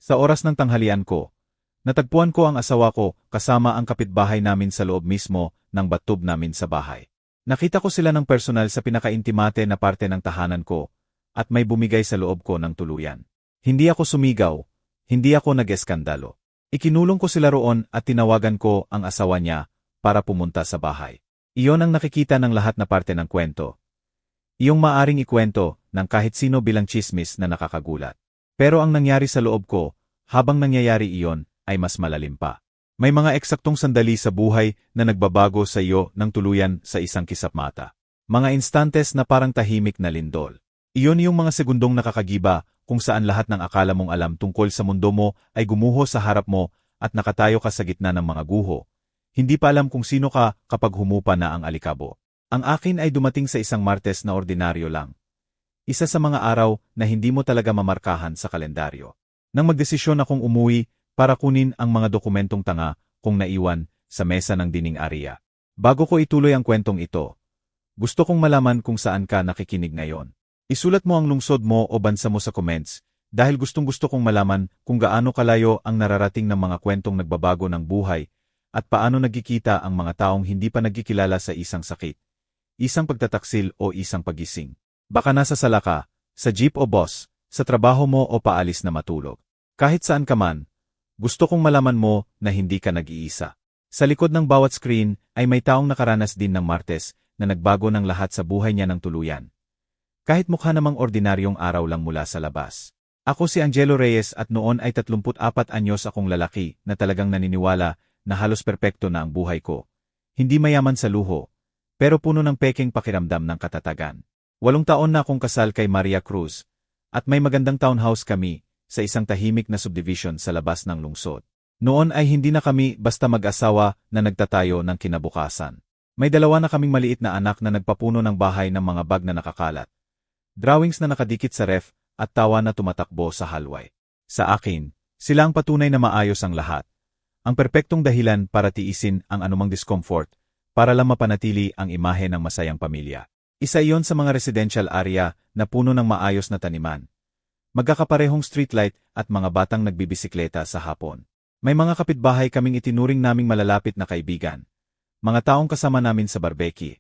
Sa oras ng tanghalian ko, natagpuan ko ang asawa ko kasama ang kapitbahay namin sa loob mismo ng bathtub namin sa bahay. Nakita ko sila ng personal sa pinakaintimate na parte ng tahanan ko at may bumigay sa loob ko ng tuluyan. Hindi ako sumigaw, hindi ako nag-eskandalo. Ikinulong ko sila roon at tinawagan ko ang asawa niya para pumunta sa bahay. Iyon ang nakikita ng lahat na parte ng kwento. Iyong maaring ikwento ng kahit sino bilang tsismis na nakakagulat. Pero ang nangyari sa loob ko, habang nangyayari iyon, ay mas malalim pa. May mga eksaktong sandali sa buhay na nagbabago sa iyo ng tuluyan sa isang kisap mata. Mga instantes na parang tahimik na lindol. Iyon yung mga segundong nakakagiba kung saan lahat ng akala mong alam tungkol sa mundo mo ay gumuho sa harap mo at nakatayo ka sa gitna ng mga guho. Hindi pa alam kung sino ka kapag humupa na ang alikabo. Ang akin ay dumating sa isang Martes na ordinaryo lang. Isa sa mga araw na hindi mo talaga mamarkahan sa kalendaryo. Nang magdesisyon akong umuwi para kunin ang mga dokumentong tanga kong naiwan sa mesa ng dining area. Bago ko ituloy ang kwentong ito, gusto kong malaman kung saan ka nakikinig ngayon. Isulat mo ang lungsod mo o bansa mo sa comments dahil gustong-gusto kong malaman kung gaano kalayo ang nararating ng mga kwentong nagbabago ng buhay at paano nagkikita ang mga taong hindi pa nagkikilala sa isang sakit, isang pagtataksil o isang pagising. Baka nasa sala ka, sa jeep o bus, sa trabaho mo o paalis na matulog. Kahit saan ka man, gusto kong malaman mo na hindi ka nag-iisa. Sa likod ng bawat screen ay may taong nakaranas din ng Martes na nagbago ng lahat sa buhay niya ng tuluyan. Kahit mukha namang ordinaryong araw lang mula sa labas. Ako si Angelo Reyes at noon ay 34 anyos akong lalaki na talagang naniniwala na halos perpekto na ang buhay ko. Hindi mayaman sa luho, pero puno ng pekeng pakiramdam ng katatagan. 8 taon na akong kasal kay Maria Cruz, at may magandang townhouse kami sa isang tahimik na subdivision sa labas ng lungsod. Noon ay hindi na kami basta mag-asawa na nagtatayo ng kinabukasan. May 2 na kaming maliit na anak na nagpapuno ng bahay ng mga bag na nakakalat. Drawings na nakadikit sa ref at tawa na tumatakbo sa hallway. Sa akin, sila ang patunay na maayos ang lahat. Ang perpektong dahilan para tiisin ang anumang discomfort para lang mapanatili ang imahe ng masayang pamilya. Isa iyon sa mga residential area na puno ng maayos na taniman. Magkakaparehong streetlight at mga batang nagbibisikleta sa hapon. May mga kapitbahay kaming itinuring naming malalapit na kaibigan. Mga taong kasama namin sa barbecue,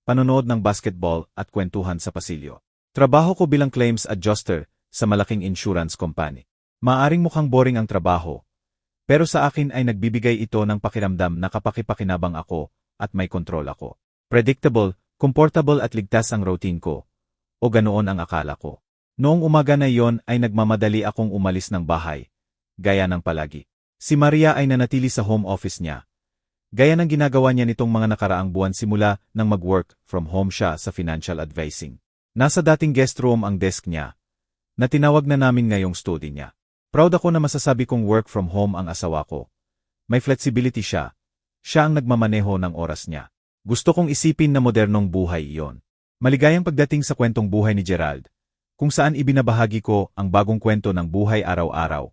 panonood ng basketball at kwentuhan sa pasilyo. Trabaho ko bilang claims adjuster sa malaking insurance company. Maaring mukhang boring ang trabaho, pero sa akin ay nagbibigay ito ng pakiramdam na kapakipakinabang ako at may kontrol ako. Predictable, comfortable at ligtas ang routine ko. O ganoon ang akala ko. Noong umaga na iyon ay nagmamadali akong umalis ng bahay. Gaya ng palagi. Si Maria ay nanatili sa home office niya. Gaya ng ginagawa niya nitong mga nakaraang buwan simula nang mag-work from home siya sa financial advising. Nasa dating guest room ang desk niya, na tinawag na namin ngayong study niya. Proud ako na masasabi kong work from home ang asawa ko. May flexibility siya. Siya ang nagmamaneho ng oras niya. Gusto kong isipin na modernong buhay iyon. Maligayang pagdating sa kwentong buhay ni Gerald, kung saan ibinabahagi ko ang bagong kwento ng buhay araw-araw.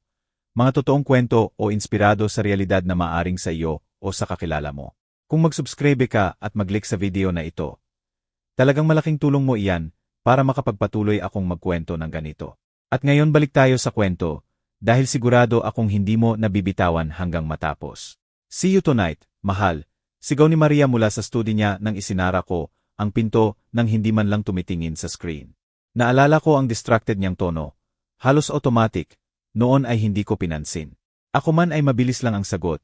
Mga totoong kwento o inspirado sa realidad na maaring sa iyo o sa kakilala mo. Kung mag-subscribe ka at mag-like sa video na ito, talagang malaking tulong mo iyan para makapagpatuloy akong magkwento ng ganito. At ngayon balik tayo sa kwento, dahil sigurado akong hindi mo nabibitawan hanggang matapos. See you tonight, mahal. Sigaw ni Maria mula sa study niya nang isinara ko ang pinto nang hindi man lang tumitingin sa screen. Naalala ko ang distracted niyang tono. Halos automatic, noon ay hindi ko pinansin. Ako man ay mabilis lang ang sagot.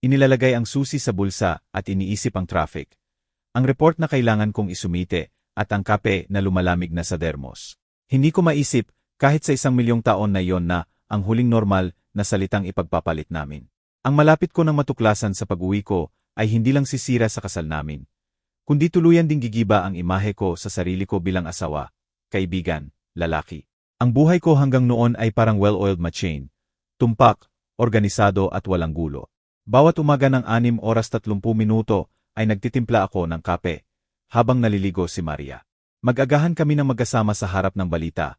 Inilalagay ang susi sa bulsa at iniisip ang traffic. Ang report na kailangan kong isumite at ang kape na lumalamig na sa dermos. Hindi ko maisip kahit sa 1,000,000 taon na iyon na ang huling normal na salitang ipagpapalit namin. Ang malapit ko ng matuklasan sa pag-uwi ko ay hindi lang sisira sa kasal namin, kundi tuluyan ding gigiba ang imahe ko sa sarili ko bilang asawa, kaibigan, lalaki. Ang buhay ko hanggang noon ay parang well-oiled machine, tumpak, organisado at walang gulo. Bawat umaga ng 6 oras 30 minuto ay nagtitimpla ako ng kape, habang naliligo si Maria. Mag-agahan kami ng magkasama sa harap ng balita.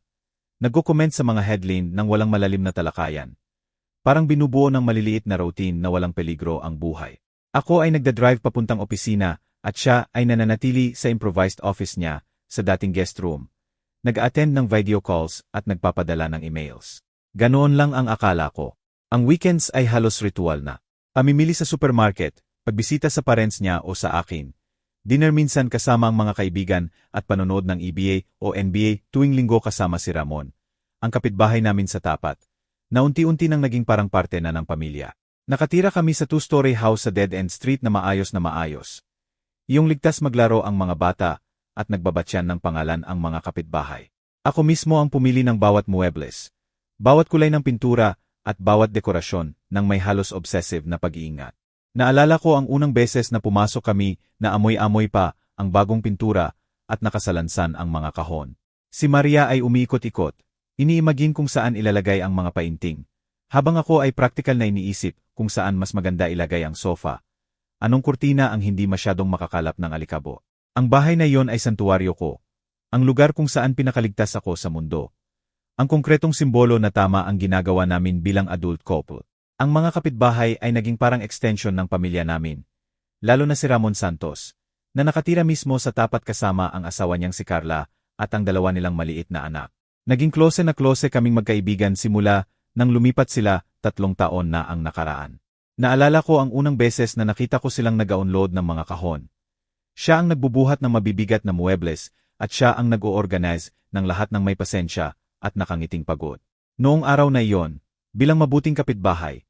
Nagko-comment sa mga headline ng walang malalim na talakayan. Parang binubuo ng maliliit na routine na walang peligro ang buhay. Ako ay nagdadrive papuntang opisina at siya ay nananatili sa improvised office niya sa dating guest room. Nag-attend ng video calls at nagpapadala ng emails. Ganoon lang ang akala ko. Ang weekends ay halos ritual na. Pamimili sa supermarket, pagbisita sa parents niya o sa akin. Dinner minsan kasama ang mga kaibigan at panonood ng EBA o NBA tuwing linggo kasama si Ramon. Ang kapitbahay namin sa tapat, na unti-unti nang naging parang parte na ng pamilya. Nakatira kami sa two-story house sa dead-end street na maayos na maayos. Yung ligtas maglaro ang mga bata at nagbabatyan ng pangalan ang mga kapitbahay. Ako mismo ang pumili ng bawat muebles, bawat kulay ng pintura at bawat dekorasyon ng may halos obsessive na pag-iingat. Naalala ko ang unang beses na pumasok kami na amoy-amoy pa ang bagong pintura at nakasalansan ang mga kahon. Si Maria ay umiikot-ikot, iniimagine kung saan ilalagay ang mga painting. Habang ako ay praktikal na iniisip kung saan mas maganda ilagay ang sofa. Anong kurtina ang hindi masyadong makakalap ng alikabo. Ang bahay na iyon ay santuwaryo ko. Ang lugar kung saan pinakaligtas ako sa mundo. Ang konkretong simbolo na tama ang ginagawa namin bilang adult couple. Ang mga kapitbahay ay naging parang extension ng pamilya namin. Lalo na si Ramon Santos, na nakatira mismo sa tapat kasama ang asawa niyang si Carla at ang dalawa nilang maliit na anak. Naging close na close kaming magkaibigan simula nang lumipat sila 3 taon na ang nakaraan. Naalala ko ang unang beses na nakita ko silang nag-unload ng mga kahon. Siya ang nagbubuhat ng mabibigat na muebles at siya ang nag-o-organize ng lahat ng may pasensya at nakangiting pagod. Noong araw na iyon, bilang mabuting kapitbahay,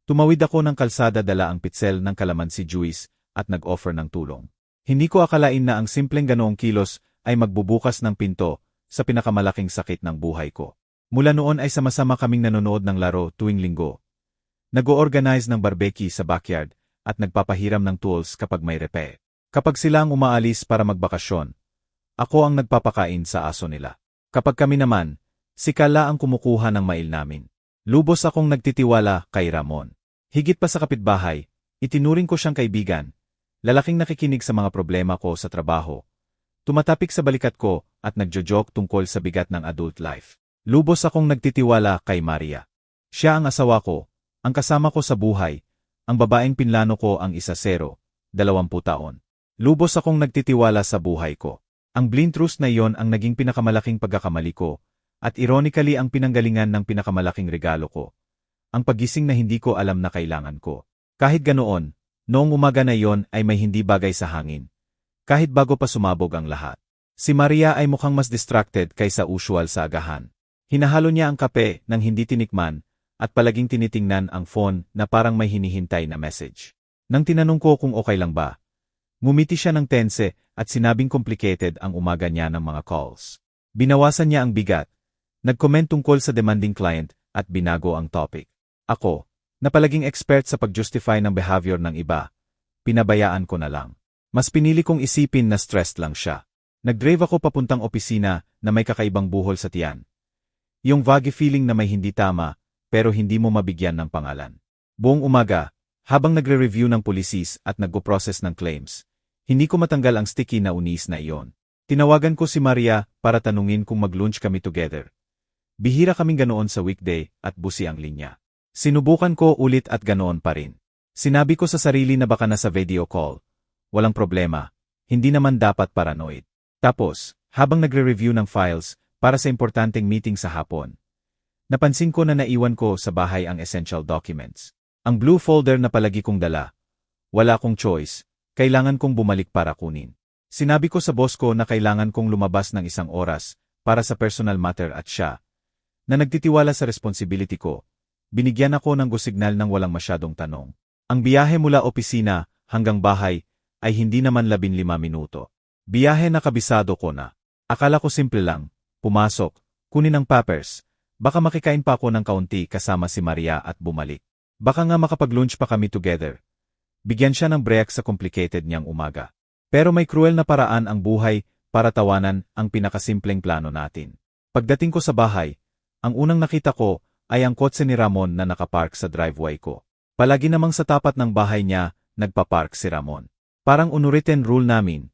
tumawid ako ng kalsada dala ang pitsel ng kalamansi juice at nag-offer ng tulong. Hindi ko akalain na ang simpleng ganoong kilos ay magbubukas ng pinto sa pinakamalaking sakit ng buhay ko. Mula noon ay sama-sama kaming nanonood ng laro tuwing linggo. Nag-o-organize ng barbecue sa backyard at nagpapahiram ng tools kapag may repe. Kapag sila ang umaalis para magbakasyon, ako ang nagpapakain sa aso nila. Kapag kami naman, si Carla ang kumukuha ng mail namin. Lubos akong nagtitiwala kay Ramon. Higit pa sa kapitbahay, itinuring ko siyang kaibigan. Lalaking nakikinig sa mga problema ko sa trabaho. Tumatapik sa balikat ko at nagjo-joke tungkol sa bigat ng adult life. Lubos akong nagtitiwala kay Maria. Siya ang asawa ko, ang kasama ko sa buhay, ang babaeng pinlano ko ang 10, 20 taon. Lubos akong nagtitiwala sa buhay ko. Ang blind trust na iyon ang naging pinakamalaking pagkakamali ko, at ironically ang pinanggalingan ng pinakamalaking regalo ko. Ang pagising na hindi ko alam na kailangan ko. Kahit ganoon, noong umaga na iyon ay may hindi bagay sa hangin. Kahit bago pa sumabog ang lahat. Si Maria ay mukhang mas distracted kaysa usual sa agahan. Hinahalo niya ang kape nang hindi tinikman, at palaging tinitingnan ang phone na parang may hinihintay na message. Nang tinanong ko kung okay lang ba, ngumiti siya ng tense at sinabing complicated ang umaga niya ng mga calls. Binawasan niya ang bigat, nag-comment tungkol sa demanding client at binago ang topic. Ako, na palaging expert sa pag-justify ng behavior ng iba, pinabayaan ko na lang. Mas pinili kong isipin na stressed lang siya. Nag-drive ako papuntang opisina na may kakaibang buhol sa tiyan. Yung vague feeling na may hindi tama, pero hindi mo mabigyan ng pangalan. Buong umaga, habang nagre-review ng policies at nagpo-process ng claims, hindi ko matanggal ang sticky na unis na iyon. Tinawagan ko si Maria para tanungin kung mag-lunch kami together. Bihira kaming ganoon sa weekday at busi ang linya. Sinubukan ko ulit at ganoon pa rin. Sinabi ko sa sarili na baka nasa video call. Walang problema, hindi naman dapat paranoid. Tapos, habang nagre-review ng files para sa importanteng meeting sa hapon, napansin ko na naiwan ko sa bahay ang essential documents. Ang blue folder na palagi kong dala. Wala akong choice, kailangan kong bumalik para kunin. Sinabi ko sa boss ko na kailangan kong lumabas ng 1 oras para sa personal matter at siya, na nagtitiwala sa responsibility ko, binigyan ako ng go-signal ng walang masyadong tanong. Ang biyahe mula opisina hanggang bahay ay hindi naman 15 minuto. Biyahe na kabisado ko na. Akala ko simple lang, pumasok, kunin ang papers, baka makikain pa ako ng kaunti kasama si Maria at bumalik. Baka nga makapag-lunch pa kami together. Bigyan siya ng break sa complicated niyang umaga. Pero may cruel na paraan ang buhay para tawanan ang pinakasimpleng plano natin. Pagdating ko sa bahay, ang unang nakita ko ay ang kotse ni Ramon na nakapark sa driveway ko. Palagi namang sa tapat ng bahay niya, nagpapark si Ramon. Parang unwritten rule namin.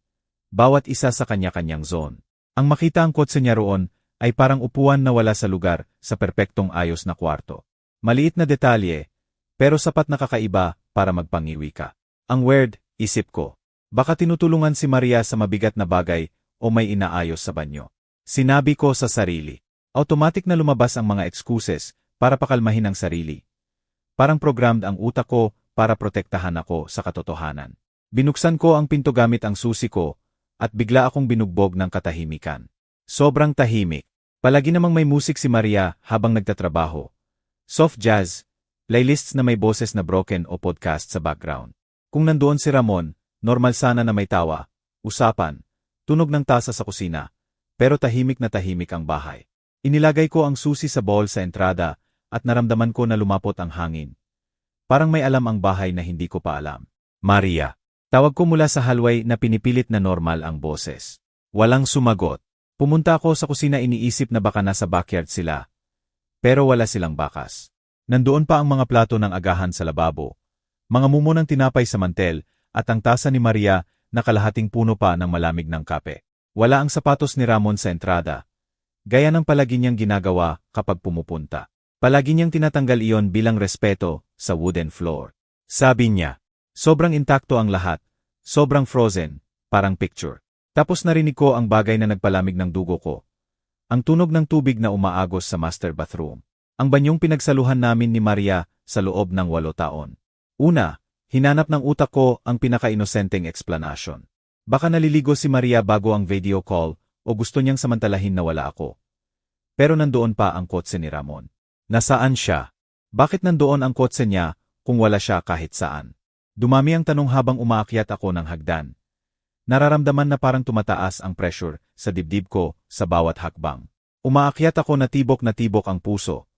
Bawat isa sa kanya-kanyang zone. Ang makita ang kotse niya roon ay parang upuan na wala sa lugar sa perpektong ayos na kwarto. Maliit na detalye, pero sapat na kakaiba para magpangiwi ka. Ang weird, isip ko. Baka tinutulungan si Maria sa mabigat na bagay o may inaayos sa banyo. Sinabi ko sa sarili. Automatic na lumabas ang mga excuses para pakalmahin ang sarili. Parang programmed ang utak ko para protektahan ako sa katotohanan. Binuksan ko ang pinto gamit ang susi ko, at bigla akong binugbog ng katahimikan. Sobrang tahimik. Palagi namang may musik si Maria habang nagtatrabaho. Soft jazz, playlists na may boses na broken o podcast sa background. Kung nandoon si Ramon, normal sana na may tawa, usapan, tunog ng tasa sa kusina, pero tahimik na tahimik ang bahay. Inilagay ko ang susi sa bowl sa entrada at naramdaman ko na lumapot ang hangin. Parang may alam ang bahay na hindi ko pa alam. Maria. Tawag ko mula sa hallway na pinipilit na normal ang boses. Walang sumagot. Pumunta ako sa kusina, iniisip na baka nasa backyard sila. Pero wala silang bakas. Nandoon pa ang mga plato ng agahan sa lababo, mga mumo ng tinapay sa mantel, at ang tasa ni Maria na kalahating puno pa ng malamig ng kape. Wala ang sapatos ni Ramon sa entrada. Gaya ng palagi niyang ginagawa kapag pumupunta. Palagi niyang tinatanggal iyon bilang respeto sa wooden floor. Sabi niya, sobrang intakto ang lahat, sobrang frozen, parang picture. Tapos narinig ko ang bagay na nagpalamig ng dugo ko. Ang tunog ng tubig na umaagos sa master bathroom. Ang banyong pinagsaluhan namin ni Maria sa loob ng 8 taon. Una, hinanap ng utak ko ang pinaka-inosenteng explanation. Baka naliligo si Maria bago ang video call o gusto niyang samantalahin na wala ako. Pero nandoon pa ang kotse ni Ramon. Nasaan siya? Bakit nandoon ang kotse niya kung wala siya kahit saan? Dumami ang tanong habang umaakyat ako ng hagdan. Nararamdaman na parang tumataas ang pressure sa dibdib ko sa bawat hakbang. Umaakyat ako, na tibok ang puso.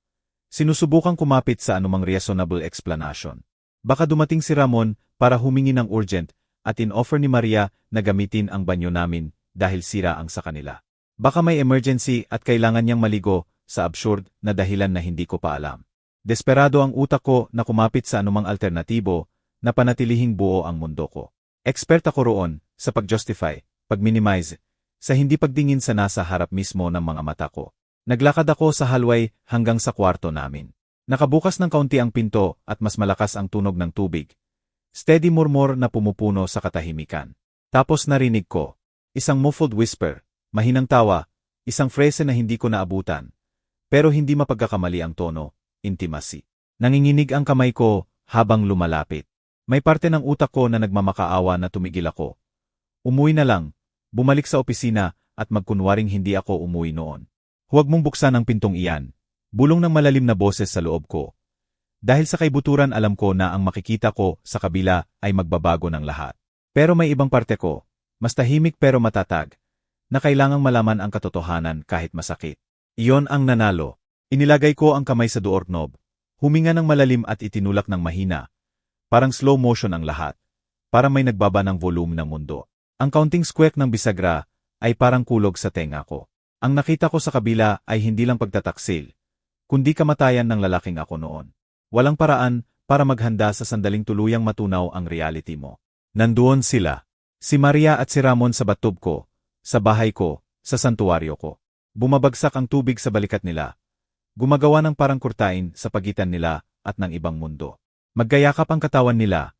Sinusubukang kumapit sa anumang reasonable explanation. Baka dumating si Ramon para humingi ng urgent at in-offer ni Maria na gamitin ang banyo namin dahil sira ang sa kanila. Baka may emergency at kailangan niyang maligo sa absurd na dahilan na hindi ko pa alam. Desperado ang utak ko na kumapit sa anumang alternatibo na panatilihing buo ang mundo ko. Expert ako roon sa pag-justify, pag-minimize, sa hindi pagdingin sa nasa harap mismo ng mga mata ko. Naglakad ako sa hallway hanggang sa kwarto namin. Nakabukas ng kaunti ang pinto at mas malakas ang tunog ng tubig. Steady murmur na pumupuno sa katahimikan. Tapos narinig ko isang muffled whisper, mahinang tawa, isang frase na hindi ko naabutan. Pero hindi mapagkakamali ang tono, intimacy. Nanginginig ang kamay ko habang lumalapit. May parte ng utak ko na nagmamakaawa na tumigil ako. Umuwi na lang, bumalik sa opisina at magkunwaring hindi ako umuwi noon. Huwag mong buksan ang pintong iyan. Bulong ng malalim na boses sa loob ko. Dahil sa kaibuturan alam ko na ang makikita ko sa kabila ay magbabago ng lahat. Pero may ibang parte ko, mas tahimik pero matatag, na kailangang malaman ang katotohanan kahit masakit. Iyon ang nanalo. Inilagay ko ang kamay sa doorknob, huminga ng malalim at itinulak ng mahina. Parang slow motion ang lahat. Parang may nagbaba ng volume ng mundo. Ang kaunting squeak ng bisagra ay parang kulog sa tenga ko. Ang nakita ko sa kabila ay hindi lang pagtataksil, kundi kamatayan ng lalaking ako noon. Walang paraan para maghanda sa sandaling tuluyang matunaw ang reality mo. Nandoon sila. Si Maria at si Ramon sa bathtub ko, sa bahay ko, sa santuwaryo ko. Bumabagsak ang tubig sa balikat nila. Gumagawa ng parang kurtain sa pagitan nila at ng ibang mundo. Maggayakap ang katawan nila.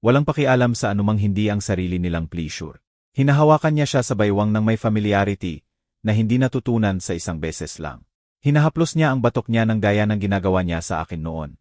Walang pakialam sa anumang hindi ang sarili nilang pleasure. Hinahawakan niya siya sa baywang ng may familiarity na hindi natutunan sa isang beses lang. Hinahaplos niya ang batok niya ng gaya ng ginagawa niya sa akin noon.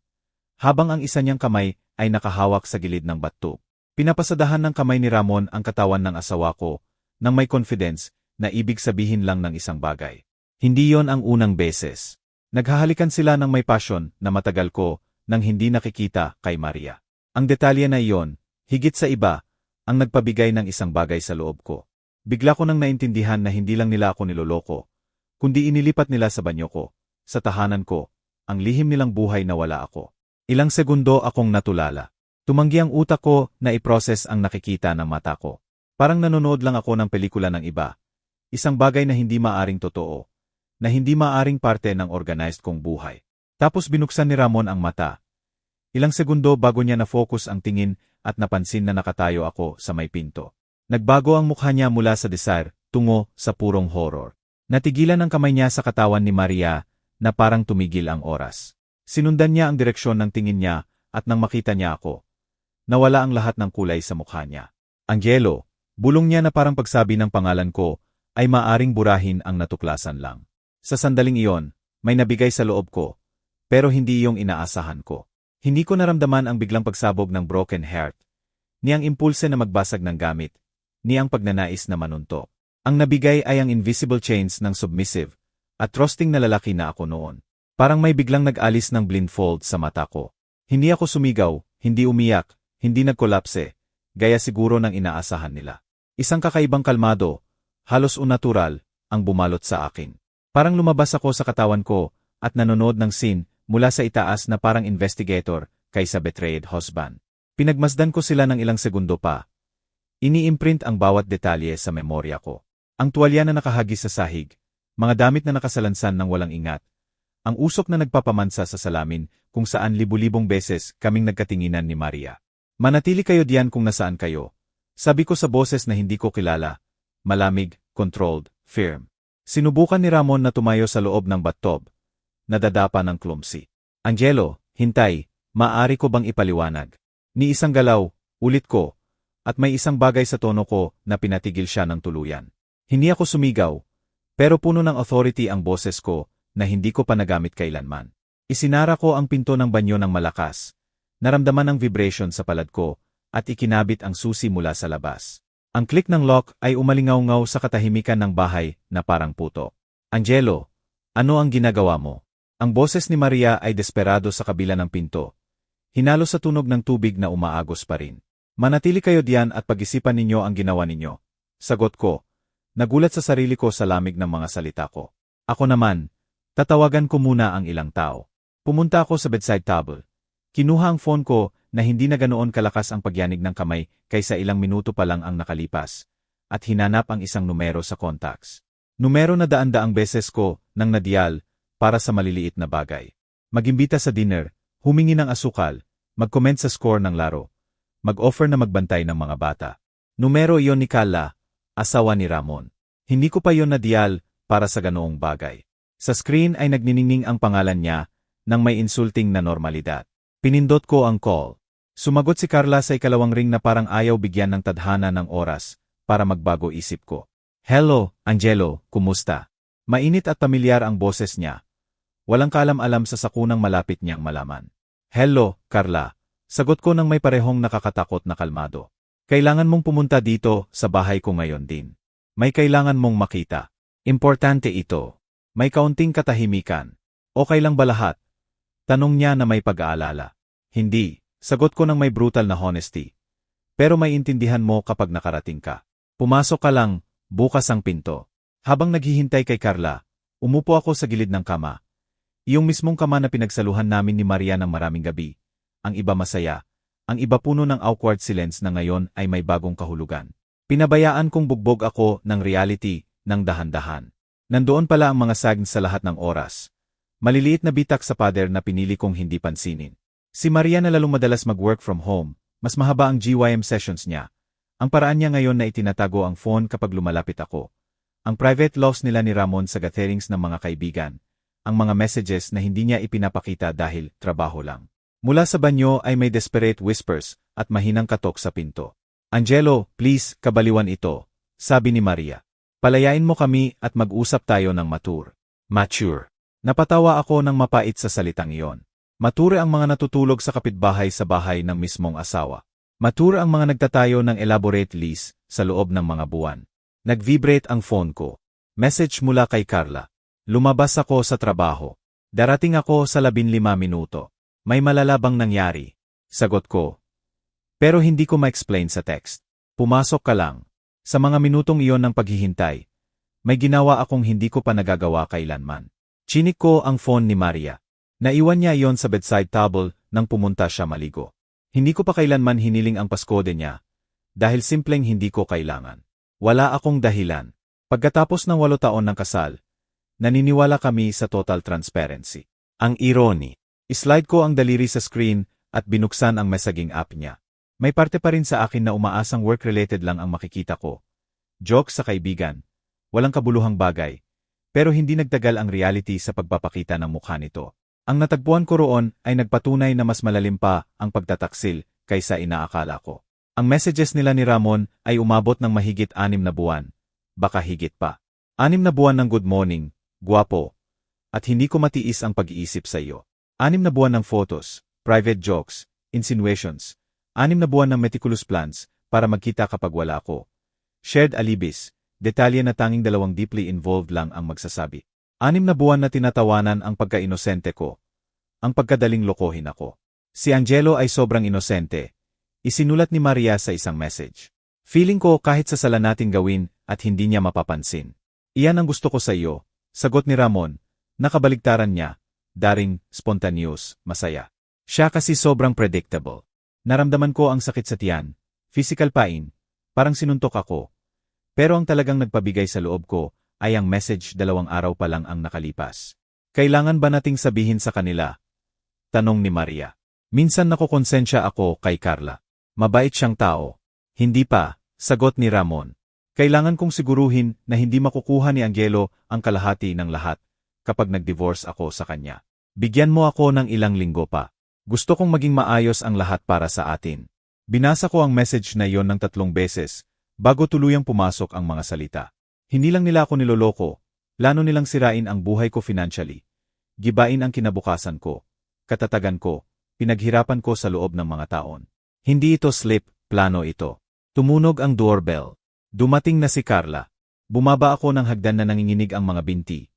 Habang ang isa niyang kamay ay nakahawak sa gilid ng bathtub. Pinapasadahan ng kamay ni Ramon ang katawan ng asawa ko nang may confidence na ibig sabihin lang ng isang bagay. Hindi yon ang unang beses. Naghahalikan sila ng may passion na matagal ko nang hindi nakikita kay Maria. Ang detalye na iyon, higit sa iba, ang nagpabigay ng isang bagay sa loob ko. Bigla ko nang naintindihan na hindi lang nila ako niloloko, kundi inilipat nila sa banyo ko, sa tahanan ko, ang lihim nilang buhay na wala ako. Ilang segundo akong natulala. Tumanggi ang utak ko na i-process ang nakikita ng mata ko. Parang nanonood lang ako ng pelikula ng iba. Isang bagay na hindi maaring totoo, na hindi maaring parte ng organized kong buhay. Tapos binuksan ni Ramon ang mata. Ilang segundo bago niya na-focus ang tingin at napansin na nakatayo ako sa may pinto. Nagbago ang mukha niya mula sa desire, tungo sa purong horror. Natigilan ang kamay niya sa katawan ni Maria na parang tumigil ang oras. Sinundan niya ang direksyon ng tingin niya at nang makita niya ako, nawala ang lahat ng kulay sa mukha niya. Ang yelo, bulong niya na parang pagsabi ng pangalan ko, ay maaring burahin ang natuklasan lang. Sa sandaling iyon, may nabigay sa loob ko. pero hindi iyong inaasahan ko. Hindi ko naramdaman ang biglang pagsabog ng broken heart, ni ang impulse na magbasag ng gamit, ni ang pagnanais na manunto. Ang nabigay ay ang invisible chains ng submissive at trusting na lalaki na ako noon. Parang may biglang nag-alis ng blindfold sa mata ko. Hindi ako sumigaw, hindi umiyak, hindi nagkolapse, gaya siguro ng inaasahan nila. Isang kakaibang kalmado, halos unnatural, ang bumalot sa akin. Parang lumabas ako sa katawan ko at nanonood ng scene mula sa itaas na parang investigator kaysa betrayed husband. Pinagmasdan ko sila ng ilang segundo pa. Ini-imprint ang bawat detalye sa memorya ko. Ang tuwalya na nakahagis sa sahig, mga damit na nakasalansan ng walang ingat, ang usok na nagpapamansa sa salamin kung saan libu-libong beses kaming nagkatinginan ni Maria. Manatili kayo diyan kung nasaan kayo. Sabi ko sa boses na hindi ko kilala. Malamig, controlled, firm. Sinubukan ni Ramon na tumayo sa loob ng bathtub. Nadadapa ng clumsy. Angelo, hintay, maaari ko bang ipaliwanag? Ni isang galaw, ulit ko, at may isang bagay sa tono ko na pinatigil siya ng tuluyan. Hindi ako sumigaw, pero puno ng authority ang boses ko na hindi ko pa nagamit kailanman. Isinara ko ang pinto ng banyo ng malakas. Naramdaman ang vibration sa palad ko at ikinabit ang susi mula sa labas. Ang click ng lock ay umalingaw-ngaw sa katahimikan ng bahay na parang puto. Angelo, ano ang ginagawa mo? Ang boses ni Maria ay desperado sa kabila ng pinto. Hinalo sa tunog ng tubig na umaagos pa rin. Manatili kayo diyan at pag-isipan ninyo ang ginawa ninyo. Sagot ko. Nagulat sa sarili ko sa lamig ng mga salita ko. Ako naman, tatawagan ko muna ang ilang tao. Pumunta ako sa bedside table. Kinuha ang phone ko na hindi na ganoon kalakas ang pagyanig ng kamay kaysa ilang minuto pa lang ang nakalipas, at hinanap ang isang numero sa contacts. Numero na daan-daang beses ko nang nadiyal para sa maliliit na bagay. Mag-imbita sa dinner, humingi ng asukal, mag-comment sa score ng laro, mag-offer na magbantay ng mga bata. Numero iyon ni Carla, asawa ni Ramon. Hindi ko pa yon nadiyal para sa ganoong bagay. Sa screen ay nagniningning ang pangalan niya nang may insulting na normalidad. Pinindot ko ang call. Sumagot si Carla sa ikalawang ring na parang ayaw bigyan ng tadhana ng oras para magbago isip ko. Hello, Angelo, kumusta? Mainit at pamilyar ang boses niya. Walang kaalam-alam sa sakunang malapit niyang malaman. Hello, Carla. Sagot ko nang may parehong nakakatakot na kalmado. Kailangan mong pumunta dito sa bahay ko ngayon din. May kailangan mong makita. Importante ito. May kaunting katahimikan. Okay lang ba lahat? Tanong niya na may pag-aalala. Hindi, sagot ko ng may brutal na honesty. Pero may intindihan mo kapag nakarating ka. Pumasok ka lang, bukas ang pinto. Habang naghihintay kay Carla, umupo ako sa gilid ng kama. Iyong mismong kama na pinagsaluhan namin ni Maria ng maraming gabi. Ang iba masaya, ang iba puno ng awkward silence na ngayon ay may bagong kahulugan. Pinabayaan kong bugbog ako ng reality ng dahan-dahan. Nandoon pala ang mga sagn sa lahat ng oras. Maliliit na bitak sa pader na pinili kong hindi pansinin. Si Maria na lalong madalas mag-work from home, mas mahaba ang GYM sessions niya. Ang paraan niya ngayon na itinatago ang phone kapag lumalapit ako. Ang private loves nila ni Ramon sa gatherings ng mga kaibigan. Ang mga messages na hindi niya ipinapakita dahil trabaho lang. Mula sa banyo ay may desperate whispers at mahinang katok sa pinto. Angelo, please, kabaliwan ito, sabi ni Maria. Palayain mo kami at mag-usap tayo ng mature. Napatawa ako ng mapait sa salitang iyon. Mature ang mga natutulog sa kapitbahay sa bahay ng mismong asawa. Mature ang mga nagtatayo ng elaborate lease sa loob ng mga buwan. Nag-vibrate ang phone ko. Message mula kay Carla. Lumabas ako sa trabaho. Darating ako sa 15 minuto. May malalabang nangyari. Sagot ko. Pero hindi ko ma-explain sa text. Pumasok ka lang. Sa mga minutong iyon ng paghihintay, may ginawa akong hindi ko pa nagagawa kailanman. Chinik ko ang phone ni Maria. Naiwan niya iyon sa bedside table nang pumunta siya maligo. Hindi ko pa kailanman hiniling ang paskode niya, dahil simpleng hindi ko kailangan. Wala akong dahilan. Pagkatapos ng 8 taon ng kasal, naniniwala kami sa total transparency. Ang irony. Islide ko ang daliri sa screen at binuksan ang messaging app niya. May parte pa rin sa akin na umaasang work-related lang ang makikita ko. Joke sa kaibigan. Walang kabuluhang bagay. Pero hindi nagtagal ang reality sa pagpapakita ng mukha nito. Ang natagpuan ko roon ay nagpatunay na mas malalim pa ang pagtataksil kaysa inaakala ko. Ang messages nila ni Ramon ay umabot ng mahigit 6 na buwan. Baka higit pa. 6 na buwan ng good morning, guwapo, at hindi ko matiis ang pag-iisip sa iyo. 6 na buwan ng photos, private jokes, insinuations. 6 na buwan ng meticulous plans para magkita kapag wala ako. Shared alibis, detalye na tanging dalawang deeply involved lang ang magsasabi. 6 na buwan na tinatawanan ang pagka-inosente ko. Ang pagkadaling lokohin ako. Si Angelo ay sobrang inosente. Isinulat ni Maria sa isang message. Feeling ko kahit sa sala nating gawin at hindi niya mapapansin. Iyan ang gusto ko sa iyo, sagot ni Ramon. Nakabaligtaran niya, daring, spontaneous, masaya. Siya kasi sobrang predictable. Naramdaman ko ang sakit sa tiyan, physical pain, parang sinuntok ako. Pero ang talagang nagpabigay sa loob ko ay ang message 2 araw pa lang ang nakalipas. Kailangan ba nating sabihin sa kanila? Tanong ni Maria. Minsan nakokonsensya ako kay Carla. Mabait siyang tao. Hindi pa, sagot ni Ramon. Kailangan kong siguruhin na hindi makukuha ni Angelo ang kalahati ng lahat kapag nag-divorce ako sa kanya. Bigyan mo ako ng ilang linggo pa. Gusto kong maging maayos ang lahat para sa atin. Binasa ko ang message na iyon ng 3 beses bago tuluyang pumasok ang mga salita. Hindi lang nila ako niloloko, plano nilang sirain ang buhay ko financially. Gibain ang kinabukasan ko, katatagan ko, pinaghirapan ko sa loob ng mga taon. Hindi ito slip, plano ito. Tumunog ang doorbell. Dumating na si Carla. Bumaba ako ng hagdan na nanginginig ang mga binti.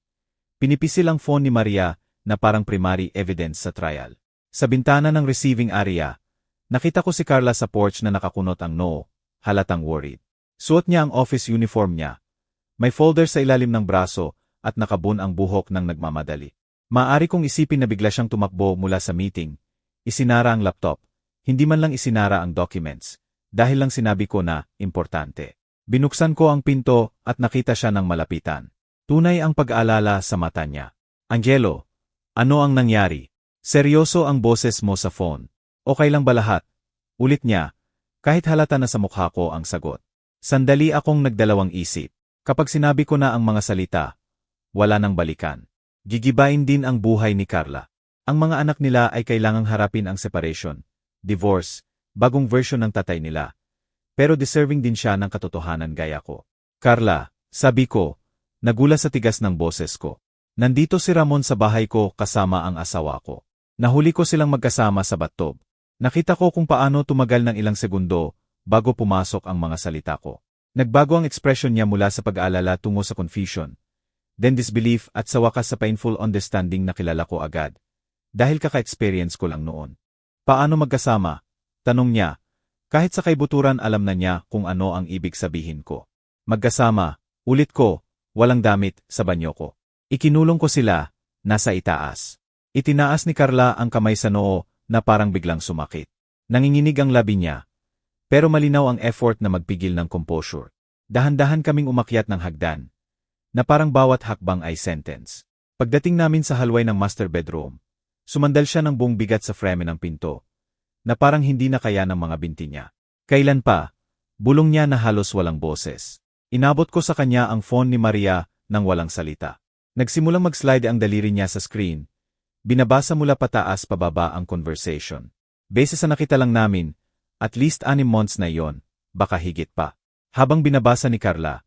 Pinipisil ang phone ni Maria na parang primary evidence sa trial. Sa bintana ng receiving area, nakita ko si Carla sa porch na nakakunot ang noo, halatang worried. Suot niya ang office uniform niya. May folder sa ilalim ng braso at nakabun ang buhok ng nagmamadali. Maaari kong isipin na bigla siyang tumakbo mula sa meeting. Isinara ang laptop. Hindi man lang isinara ang documents. Dahil lang sinabi ko na, importante. Binuksan ko ang pinto at nakita siya ng malapitan. Tunay ang pag-aalala sa mata niya. Angelo, ano ang nangyari? Seryoso ang boses mo sa phone. Okay lang ba lahat? Ulit niya, kahit halata na sa mukha ko ang sagot. Sandali akong nagdalawang isip. Kapag sinabi ko na ang mga salita, wala nang balikan. Gigibain din ang buhay ni Carla. Ang mga anak nila ay kailangang harapin ang separation, divorce, bagong version ng tatay nila. Pero deserving din siya ng katotohanan gaya ko. Carla, sabi ko, nagula sa tigas ng boses ko. Nandito si Ramon sa bahay ko kasama ang asawa ko. Nahuli ko silang magkasama sa bathtub. Nakita ko kung paano tumagal ng ilang segundo bago pumasok ang mga salita ko. Nagbago ang ekspresyon niya mula sa pag-aalala tungo sa confusion, then disbelief at sa wakas sa painful understanding na kilala ko agad. Dahil kaka-experience ko lang noon. Paano magkasama? Tanong niya. Kahit sa kaibuturan alam na niya kung ano ang ibig sabihin ko. Magkasama, ulit ko, walang damit, sa banyo ko. Ikinulong ko sila, nasa itaas. Itinaas ni Carla ang kamay sa noo na parang biglang sumakit. Nanginginig ang labi niya. Pero malinaw ang effort na magpigil ng composure. Dahan-dahan kaming umakyat ng hagdan, na parang bawat hakbang ay sentence. Pagdating namin sa hallway ng master bedroom, sumandal siya ng buong bigat sa frame ng pinto, na parang hindi na kaya ng mga binti niya. Kailan pa? Bulong niya na halos walang boses. Inabot ko sa kanya ang phone ni Maria nang walang salita. Nagsimulang mag-slide ang daliri niya sa screen. Binabasa mula pataas pababa ang conversation. Base sa nakita lang namin, at least 6 months na iyon, baka higit pa. Habang binabasa ni Carla,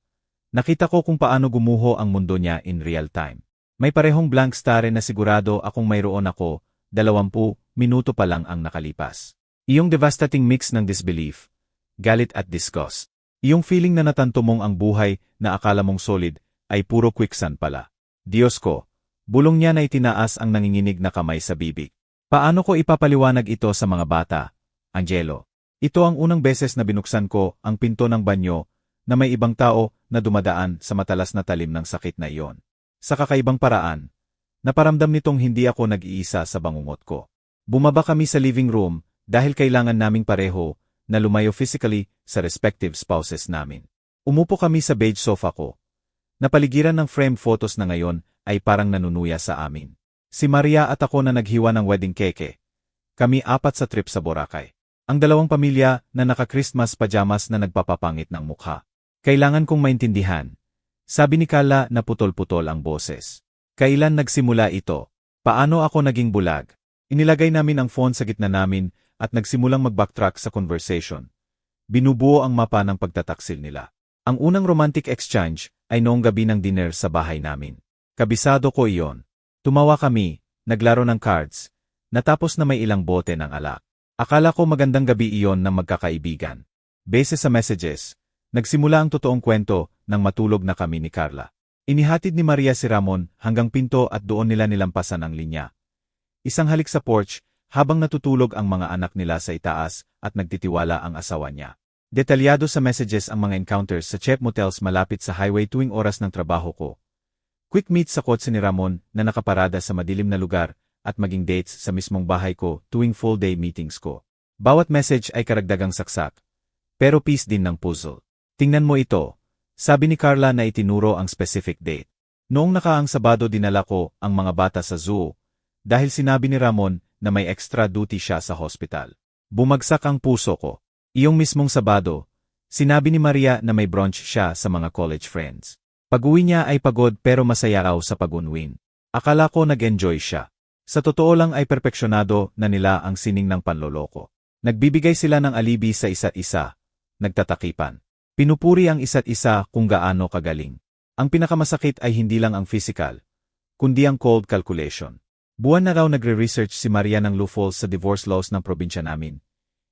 nakita ko kung paano gumuho ang mundo niya in real time. May parehong blank stare na sigurado akong mayroon ako, 20 minuto pa lang ang nakalipas. Iyong devastating mix ng disbelief, galit at disgust. Iyong feeling na natanto mong ang buhay na akala mong solid ay puro quicksand pala. Diyos ko, bulong niya na itinaas ang nanginginig na kamay sa bibig. Paano ko ipapaliwanag ito sa mga bata, Angelo? Ito ang unang beses na binuksan ko ang pinto ng banyo na may ibang tao na dumadaan sa matalas na talim ng sakit na iyon. Sa kakaibang paraan, naparamdam nitong hindi ako nag-iisa sa bangungot ko. Bumaba kami sa living room dahil kailangan naming pareho na lumayo physically sa respective spouses namin. Umupo kami sa beige sofa ko. Napaligiran ng frame photos na ngayon ay parang nanunuya sa amin. Si Maria at ako na naghiwa ng wedding cake. Kami 4 sa trip sa Boracay. Ang 2 pamilya na naka-Christmas pajamas na nagpapapangit ng mukha. Kailangan kong maintindihan. Sabi ni Carla na putol-putol ang boses. Kailan nagsimula ito? Paano ako naging bulag? Inilagay namin ang phone sa gitna namin at nagsimulang mag-backtrack sa conversation. Binubuo ang mapa ng pagtataksil nila. Ang unang romantic exchange ay noong gabi ng dinner sa bahay namin. Kabisado ko iyon. Tumawa kami, naglaro ng cards, natapos na may ilang bote ng alak. Akala ko magandang gabi iyon ng magkakaibigan. Base sa messages, nagsimula ang totoong kwento nang matulog na kami ni Carla. Inihatid ni Maria si Ramon hanggang pinto at doon nila nilampasan ang linya. Isang halik sa porch, habang natutulog ang mga anak nila sa itaas at nagtitiwala ang asawa niya. Detalyado sa messages ang mga encounters sa Chep Motels malapit sa highway tuwing oras ng trabaho ko. Quick meet sa kotse ni Ramon na nakaparada sa madilim na lugar at maging dates sa mismong bahay ko tuwing full-day meetings ko. Bawat message ay karagdagang saksak, pero piece din ng puzzle. Tingnan mo ito, sabi ni Carla na itinuro ang specific date. Noong nakaang Sabado dinala ko ang mga bata sa zoo, dahil sinabi ni Ramon na may extra duty siya sa hospital. Bumagsak ang puso ko. Iyong mismong Sabado, sinabi ni Maria na may brunch siya sa mga college friends. Pag-uwi niya ay pagod pero masaya raw sa pag-unwin. Akala ko nag-enjoy siya. Sa totoo lang ay perpeksyonado na nila ang sining ng panloloko. Nagbibigay sila ng alibi sa isa't isa, nagtatakipan. Pinupuri ang isa't isa kung gaano kagaling. Ang pinakamasakit ay hindi lang ang physical, kundi ang cold calculation. Buwan na raw nagre-research si Maria ng loopholes sa divorce laws ng probinsya namin.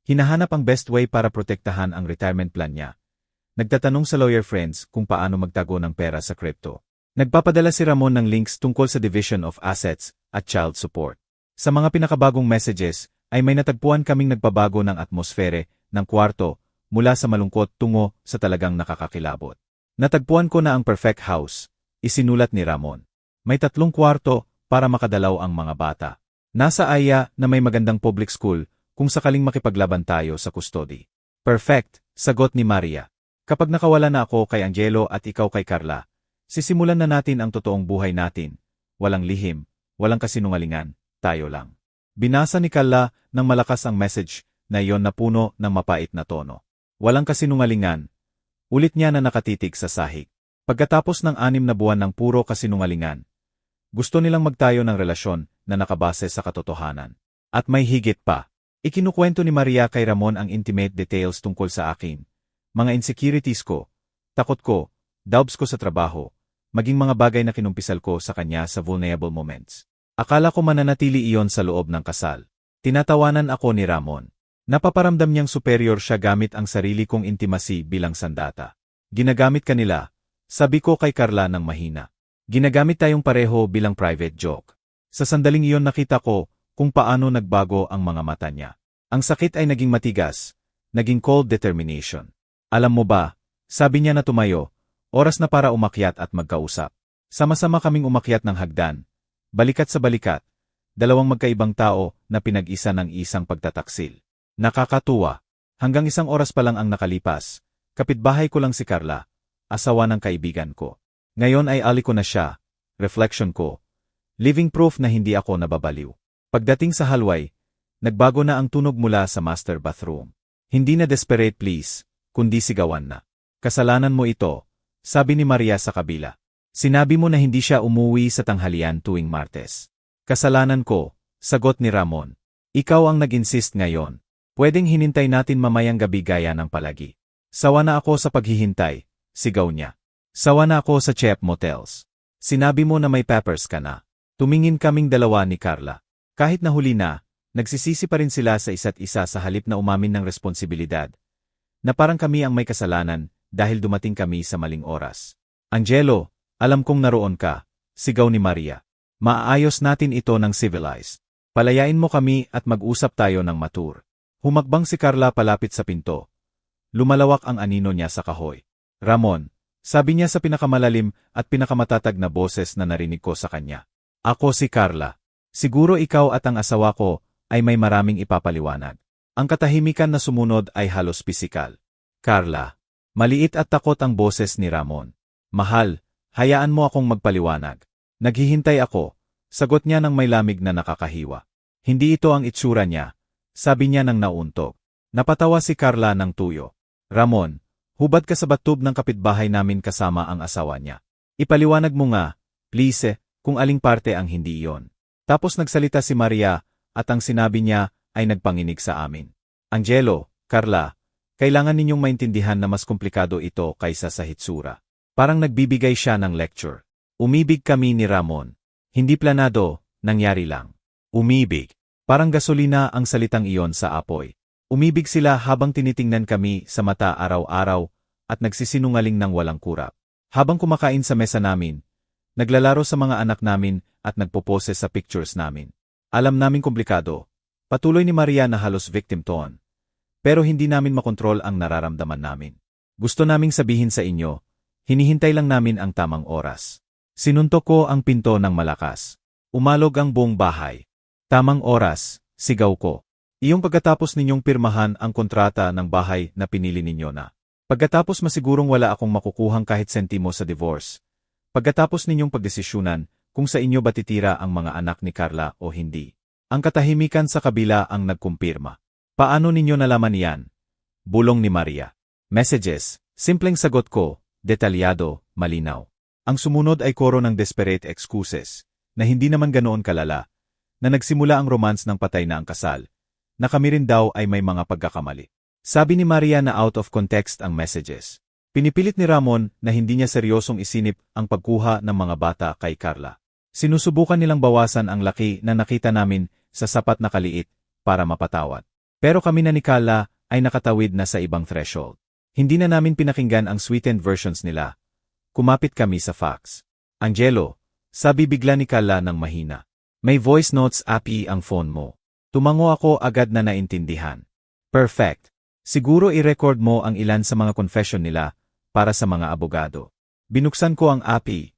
Hinahanap ang best way para protektahan ang retirement plan niya. Nagtatanong sa lawyer friends kung paano magtago ng pera sa crypto. Nagpapadala si Ramon ng links tungkol sa division of assets at child support. Sa mga pinakabagong messages, ay may natagpuan kaming nagpabago ng atmosfere ng kwarto mula sa malungkot tungo sa talagang nakakakilabot. Natagpuan ko na ang perfect house, isinulat ni Ramon. May 3 kwarto para makadalaw ang mga bata. Nasa aya na may magandang public school kung sakaling makipaglaban tayo sa custody. Perfect, sagot ni Maria. Kapag nakawala na ako kay Angelo at ikaw kay Carla, sisimulan na natin ang totoong buhay natin. Walang lihim, walang kasinungalingan, tayo lang. Binasa ni Carla ng malakas ang message na iyon na puno ng mapait na tono. Walang kasinungalingan. Ulit niya na nakatitig sa sahig. Pagkatapos ng 6 na buwan ng puro kasinungalingan, gusto nilang magtayo ng relasyon na nakabase sa katotohanan. At may higit pa. Ikinukwento ni Maria kay Ramon ang intimate details tungkol sa akin. Mga insecurities ko, takot ko, doubts ko sa trabaho, maging mga bagay na kinumpisal ko sa kanya sa vulnerable moments. Akala ko mananatili iyon sa loob ng kasal. Tinatawanan ako ni Ramon. Napaparamdam niyang superior siya gamit ang sarili kong intimacy bilang sandata. Ginagamit kanila, sabi ko kay Carla ng mahina. Ginagamit tayong pareho bilang private joke. Sa sandaling iyon nakita ko kung paano nagbago ang mga mata niya. Ang sakit ay naging matigas, naging cold determination. Alam mo ba, sabi niya na tumayo, oras na para umakyat at magkausap. Sama-sama kaming umakyat ng hagdan. Balikat sa balikat, 2 magkaibang tao na pinag-isa ng isang pagtataksil. Nakakatuwa. Hanggang 1 oras pa lang ang nakalipas, kapitbahay ko lang si Carla, asawa ng kaibigan ko. Ngayon ay aliko na siya, reflection ko. Living proof na hindi ako nababaliw. Pagdating sa halway, nagbago na ang tunog mula sa master bathroom. Hindi na desperate please, kundi sigawan na. Kasalanan mo ito, sabi ni Maria sa kabila. Sinabi mo na hindi siya umuwi sa tanghalian tuwing Martes. Kasalanan ko, sagot ni Ramon. Ikaw ang nag-insist ngayon. Pwedeng hinintay natin mamayang gabi gaya ng palagi. Sawa na ako sa paghihintay, sigaw niya. Sawa na ako sa Chep Motels. Sinabi mo na may peppers ka na. Tumingin kaming dalawa ni Carla. Kahit nahuli na, nagsisisi pa rin sila sa isa't isa sa halip na umamin ng responsibilidad. Na parang kami ang may kasalanan dahil dumating kami sa maling oras. Angelo, alam kong naroon ka, sigaw ni Maria. Maaayos natin ito ng civilized. Palayain mo kami at mag-usap tayo ng matur. Humakbang si Carla palapit sa pinto. Lumalawak ang anino niya sa kahoy. Ramon, sabi niya sa pinakamalalim at pinakamatatag na boses na narinig ko sa kanya. Ako si Carla. Siguro ikaw at ang asawa ko ay may maraming ipapaliwanag. Ang katahimikan na sumunod ay halos pisikal. Carla. Maliit at takot ang boses ni Ramon. Mahal, hayaan mo akong magpaliwanag. Naghihintay ako, sagot niya ng may lamig na nakakahiwa. Hindi ito ang itsura niya, sabi niya ng nauntog. Napatawa si Carla ng tuyo. Ramon, hubad ka sa batub ng kapitbahay namin kasama ang asawa niya. Ipaliwanag mo nga, please, kung aling parte ang hindi iyon. Tapos nagsalita si Maria, at ang sinabi niya ay nagpanginig sa amin. Angelo, Carla, kailangan ninyong maintindihan na mas komplikado ito kaysa sa hitsura. Parang nagbibigay siya ng lecture. Umibig kami ni Ramon. Hindi planado, nangyari lang. Umibig. Parang gasolina ang salitang iyon sa apoy. Umibig sila habang tinitingnan kami sa mata araw-araw at nagsisinungaling ng walang kurap. Habang kumakain sa mesa namin, naglalaro sa mga anak namin at nagpopose sa pictures namin. Alam naming komplikado. Patuloy ni Maria na halos victim tone. Pero hindi namin makontrol ang nararamdaman namin. Gusto naming sabihin sa inyo, hinihintay lang namin ang tamang oras. Sinuntok ko ang pinto ng malakas. Umalog ang buong bahay. Tamang oras, sigaw ko. Iyong pagkatapos ninyong pirmahan ang kontrata ng bahay na pinili ninyo na. Pagkatapos masigurong wala akong makukuhang kahit sentimo sa divorce. Pagkatapos ninyong pagdesisyunan kung sa inyo ba titira ang mga anak ni Carla o hindi. Ang katahimikan sa kabila ang nagkumpirma. Paano ninyo nalaman yan? Bulong ni Maria. Messages, simpleng sagot ko, detalyado, malinaw. Ang sumunod ay koro ng desperate excuses, na hindi naman ganoon kalala, na nagsimula ang romance ng patay na ang kasal, na kami rin daw ay may mga pagkakamali. Sabi ni Maria na out of context ang messages. Pinipilit ni Ramon na hindi niya seryosong isinip ang pagkuha ng mga bata kay Carla. Sinusubukan nilang bawasan ang laki na nakita namin sa sapat na kaliit para mapatawad. Pero kami na ni Carla ay nakatawid na sa ibang threshold. Hindi na namin pinakinggan ang sweetened versions nila. Kumapit kami sa facts. Angelo, sabi bigla ni Carla ng mahina. May voice notes api ang phone mo. Tumango ako agad na naintindihan. Perfect. Siguro i-record mo ang ilan sa mga confession nila para sa mga abogado. Binuksan ko ang api.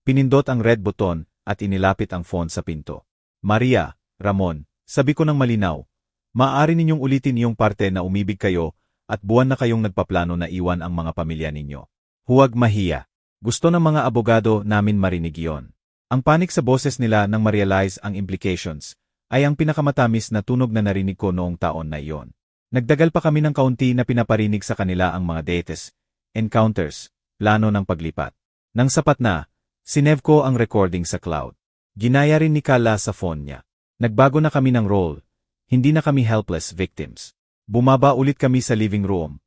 Pinindot ang red button at inilapit ang phone sa pinto. Maria, Ramon, sabi ko ng malinaw. Maaari ninyong ulitin iyong parte na umibig kayo at buwan na kayong nagpaplano na iwan ang mga pamilya ninyo. Huwag mahiya. Gusto ng mga abogado namin marinig iyon. Ang panik sa boses nila nang ma-realize ang implications ay ang pinakamatamis na tunog na narinig ko noong taon na iyon. Nagdagal pa kami ng kaunti na pinaparinig sa kanila ang mga dates, encounters, plano ng paglipat. Nang sapat na, sinev ko ang recording sa cloud. Ginaya rin ni Carla sa phone niya. Nagbago na kami ng role. Hindi na kami helpless victims. Bumaba ulit kami sa living room.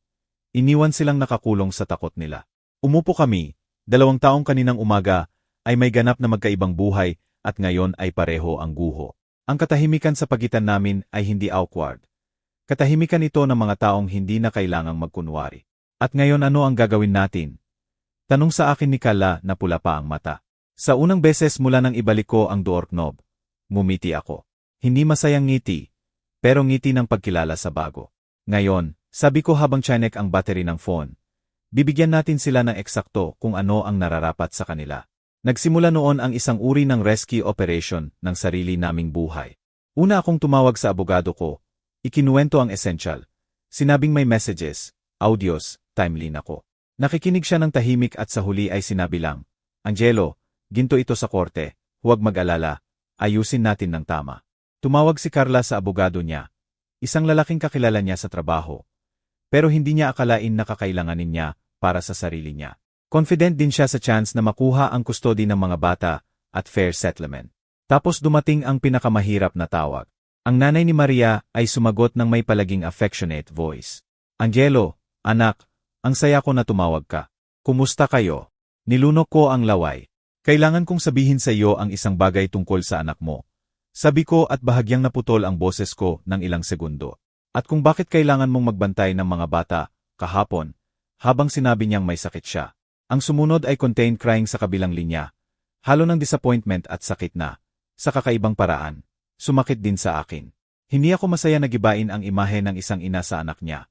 Iniwan silang nakakulong sa takot nila. Umupo kami, 2 taong kaninang umaga, ay may ganap na magkaibang buhay at ngayon ay pareho ang guho. Ang katahimikan sa pagitan namin ay hindi awkward. Katahimikan ito ng mga taong hindi na kailangang magkunwari. At ngayon ano ang gagawin natin? Tanong sa akin ni Carla na pula pa ang mata. Sa unang beses mula nang ibalik ko ang door knob, ngumiti ako. Hindi masayang ngiti. Pero ngiti ng pagkilala sa bago. Ngayon, sabi ko habang chinek ang battery ng phone, bibigyan natin sila ng eksakto kung ano ang nararapat sa kanila. Nagsimula noon ang isang uri ng rescue operation ng sarili naming buhay. Una akong tumawag sa abogado ko, ikinuwento ang essential. Sinabing may messages, audios, timeline ako. Nakikinig siya ng tahimik at sa huli ay sinabi lang, Angelo, ginto ito sa korte, huwag mag-alala, ayusin natin ng tama. Tumawag si Carla sa abogado niya. Isang lalaking kakilala niya sa trabaho. Pero hindi niya akalain na kakailanganin niya para sa sarili niya. Confident din siya sa chance na makuha ang custody ng mga bata at fair settlement. Tapos dumating ang pinakamahirap na tawag. Ang nanay ni Maria ay sumagot ng may palaging affectionate voice. Angelo, anak, ang saya ko na tumawag ka. Kumusta kayo? Nilunok ko ang laway. Kailangan kong sabihin sa iyo ang isang bagay tungkol sa anak mo. Sabi ko at bahagyang naputol ang boses ko ng ilang segundo. At kung bakit kailangan mong magbantay ng mga bata, kahapon, habang sinabi niyang may sakit siya. Ang sumunod ay contained crying sa kabilang linya. Halo ng disappointment at sakit na. Sa kakaibang paraan. Sumakit din sa akin. Hindi ako masaya na gibain ang imahe ng isang ina sa anak niya.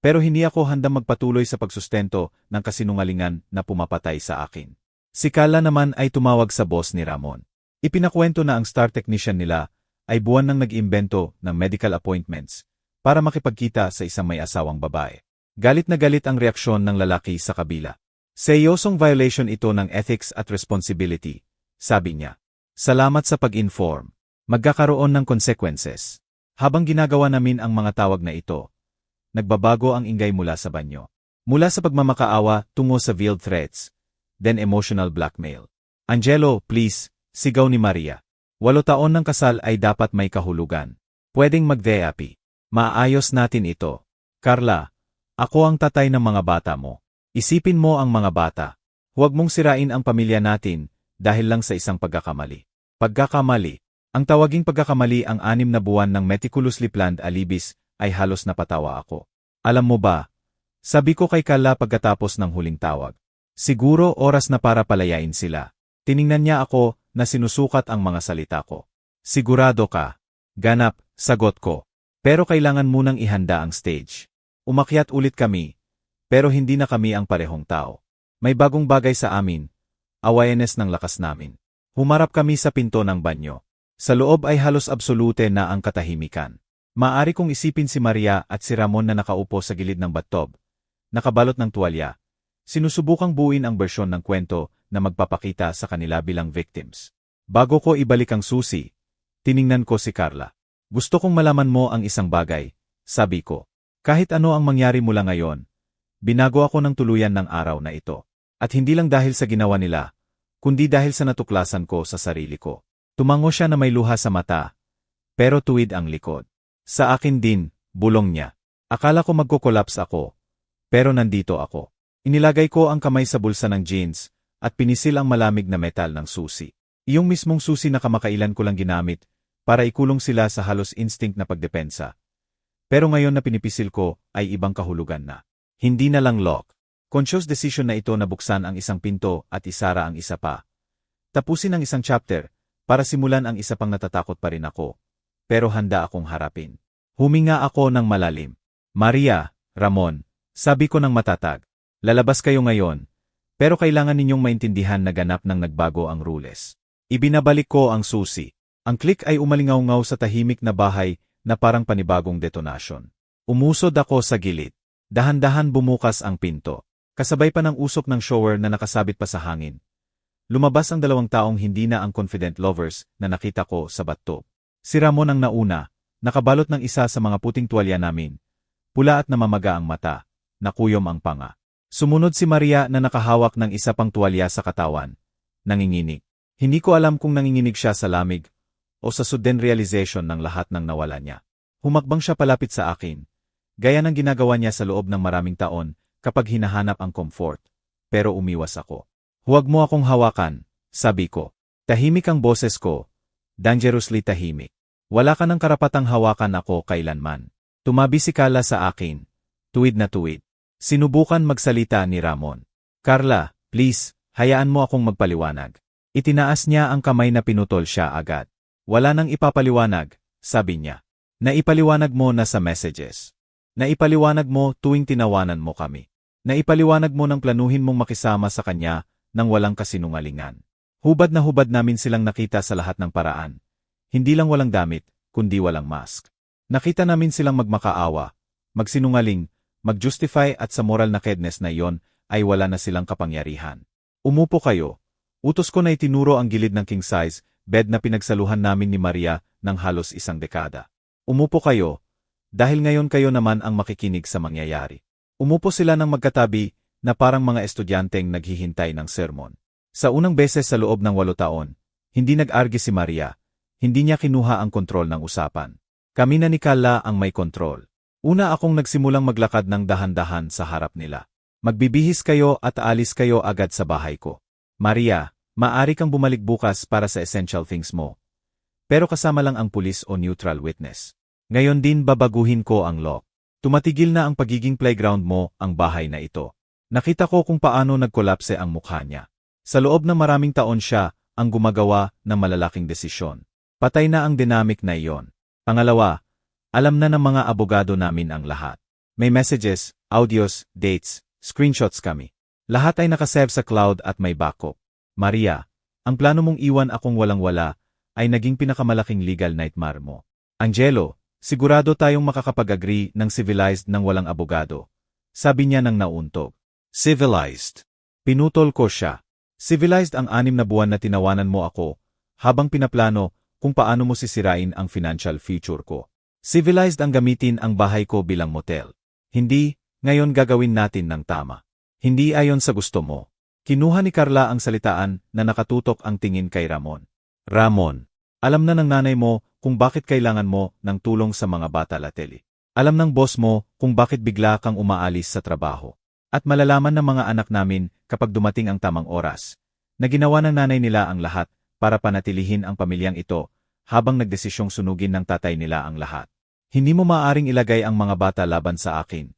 Pero hindi ako handang magpatuloy sa pagsustento ng kasinungalingan na pumapatay sa akin. Si Carla naman ay tumawag sa boss ni Ramon. Ipinakwento na ang star technician nila ay buwan nang nag-iimbento ng medical appointments para makipagkita sa isang may asawang babae. Galit na galit ang reaksyon ng lalaki sa kabila. Seryosong violation ito ng ethics at responsibility, sabi niya. Salamat sa pag-inform. Magkakaroon ng consequences. Habang ginagawa namin ang mga tawag na ito, nagbabago ang ingay mula sa banyo. Mula sa pagmamakaawa tungo sa veiled threats, then emotional blackmail. Angelo, please. Sigaw ni Maria. 8 taon ng kasal ay dapat may kahulugan. Pwedeng mag-therapy. Maayos natin ito. Carla, ako ang tatay ng mga bata mo. Isipin mo ang mga bata. Huwag mong sirain ang pamilya natin dahil lang sa isang pagkakamali. Pagkakamali. Ang tawaging pagkakamali ang 6 na buwan ng meticulously planned alibis ay halos napatawa ako. Alam mo ba? Sabi ko kay Carla pagkatapos ng huling tawag. Siguro oras na para palayain sila. Tiningnan niya ako na sinusukat ang mga salita ko. Sigurado ka? Ganap, sagot ko. Pero kailangan munang ihanda ang stage. Umakyat ulit kami, pero hindi na kami ang parehong tao. May bagong bagay sa amin, awareness ng lakas namin. Humarap kami sa pinto ng banyo. Sa loob ay halos absolute na ang katahimikan. Maaari kong isipin si Maria at si Ramon na nakaupo sa gilid ng bathtub, nakabalot ng tuwalya. Sinusubukang buuin ang bersyon ng kwento na magpapakita sa kanila bilang victims. Bago ko ibalik ang susi, tiningnan ko si Carla. Gusto kong malaman mo ang isang bagay, sabi ko. Kahit ano ang mangyari mula ngayon, binago ako ng tuluyan ng araw na ito. At hindi lang dahil sa ginawa nila, kundi dahil sa natuklasan ko sa sarili ko. Tumango siya na may luha sa mata, pero tuwid ang likod. Sa akin din, bulong niya. Akala ko magko-collapse ako, pero nandito ako. Inilagay ko ang kamay sa bulsa ng jeans, at pinisil ang malamig na metal ng susi. Iyong mismong susi na kamakailan ko lang ginamit, para ikulong sila sa halos instinct na pagdepensa. Pero ngayon na pinipisil ko, ay ibang kahulugan na. Hindi na lang lock. Conscious decision na ito na buksan ang isang pinto at isara ang isa pa. Tapusin ang isang chapter, para simulan ang isa pang natatakot pa rin ako. Pero handa akong harapin. Huminga ako ng malalim. Maria, Ramon, sabi ko ng matatag. Lalabas kayo ngayon, pero kailangan ninyong maintindihan na ganap ng nagbago ang rules. Ibinabalik ko ang susi. Ang click ay umalingaw-ngaw sa tahimik na bahay na parang panibagong detonasyon. Umusod ako sa gilid. Dahan-dahan bumukas ang pinto. Kasabay pa ng usok ng shower na nakasabit pa sa hangin. Lumabas ang 2 taong hindi na ang confident lovers na nakita ko sa bathtub. Si Ramon ang nauna, nakabalot ng isa sa mga puting tuwalya namin. Pula at namamaga ang mata, nakuyom ang panga. Sumunod si Maria na nakahawak ng isa pang tuwalya sa katawan. Nanginginig. Hindi ko alam kung nanginginig siya sa lamig o sa sudden realization ng lahat ng nawala niya. Humakbang siya palapit sa akin, gaya ng ginagawa niya sa loob ng maraming taon kapag hinahanap ang comfort, pero umiwas ako. Huwag mo akong hawakan, sabi ko. Tahimik ang boses ko, dangerously tahimik. Wala ka ng karapatang hawakan ako kailanman. Tumabi si Carla sa akin, tuwid na tuwid. Sinubukan magsalita ni Ramon. Carla, please, hayaan mo akong magpaliwanag. Itinaas niya ang kamay na pinutol siya agad. Wala nang ipapaliwanag, sabi niya. Naipaliwanag mo na sa messages. Naipaliwanag mo tuwing tinawanan mo kami. Naipaliwanag mo nang planuhin mong makisama sa kanya nang walang kasinungalingan. Hubad na hubad namin silang nakita sa lahat ng paraan. Hindi lang walang damit, kundi walang mask. Nakita namin silang magmakaawa, magsinungaling, mag-justify at sa moral nakedness na iyon ay wala na silang kapangyarihan. Umupo kayo. Utos ko na itinuro ang gilid ng king size bed na pinagsaluhan namin ni Maria ng halos 1 dekada. Umupo kayo, dahil ngayon kayo naman ang makikinig sa mangyayari. Umupo sila ng magkatabi na parang mga estudyanteng naghihintay ng sermon. Sa unang beses sa loob ng 8 taon, hindi nag-argue si Maria, hindi niya kinuha ang kontrol ng usapan. Kami na ni Carla ang may kontrol. Una akong nagsimulang maglakad ng dahan-dahan sa harap nila. Magbibihis kayo at aalis kayo agad sa bahay ko. Maria, maaari kang bumalik bukas para sa essential things mo. Pero kasama lang ang pulis o neutral witness. Ngayon din babaguhin ko ang law. Tumatigil na ang pagiging playground mo ang bahay na ito. Nakita ko kung paano nagkolapse ang mukha niya. Sa loob ng maraming taon siya ang gumagawa ng malalaking desisyon. Patay na ang dynamic na iyon. Pangalawa, alam na ng mga abogado namin ang lahat. May messages, audios, dates, screenshots kami. Lahat ay nakasave sa cloud at may backup. Maria, ang plano mong iwan akong walang-wala ay naging pinakamalaking legal nightmare mo. Angelo, sigurado tayong makakapag-agree ng civilized ng walang abogado. Sabi niya nang nauntog. Civilized. Pinutol ko siya. Civilized ang 6 na buwan na tinawanan mo ako, habang pinaplano kung paano mo sisirain ang financial future ko. Civilized ang gamitin ang bahay ko bilang motel. Hindi, ngayon gagawin natin ng tama. Hindi ayon sa gusto mo. Kinuha ni Carla ang salitaan na nakatutok ang tingin kay Ramon. Ramon, alam na ng nanay mo kung bakit kailangan mo ng tulong sa mga bata lateli. Alam ng boss mo kung bakit bigla kang umaalis sa trabaho. At malalaman ng mga anak namin kapag dumating ang tamang oras, na ginawa ng nanay nila ang lahat para panatilihin ang pamilyang ito habang nagdesisyong sunugin ng tatay nila ang lahat. Hindi mo maaaring ilagay ang mga bata laban sa akin.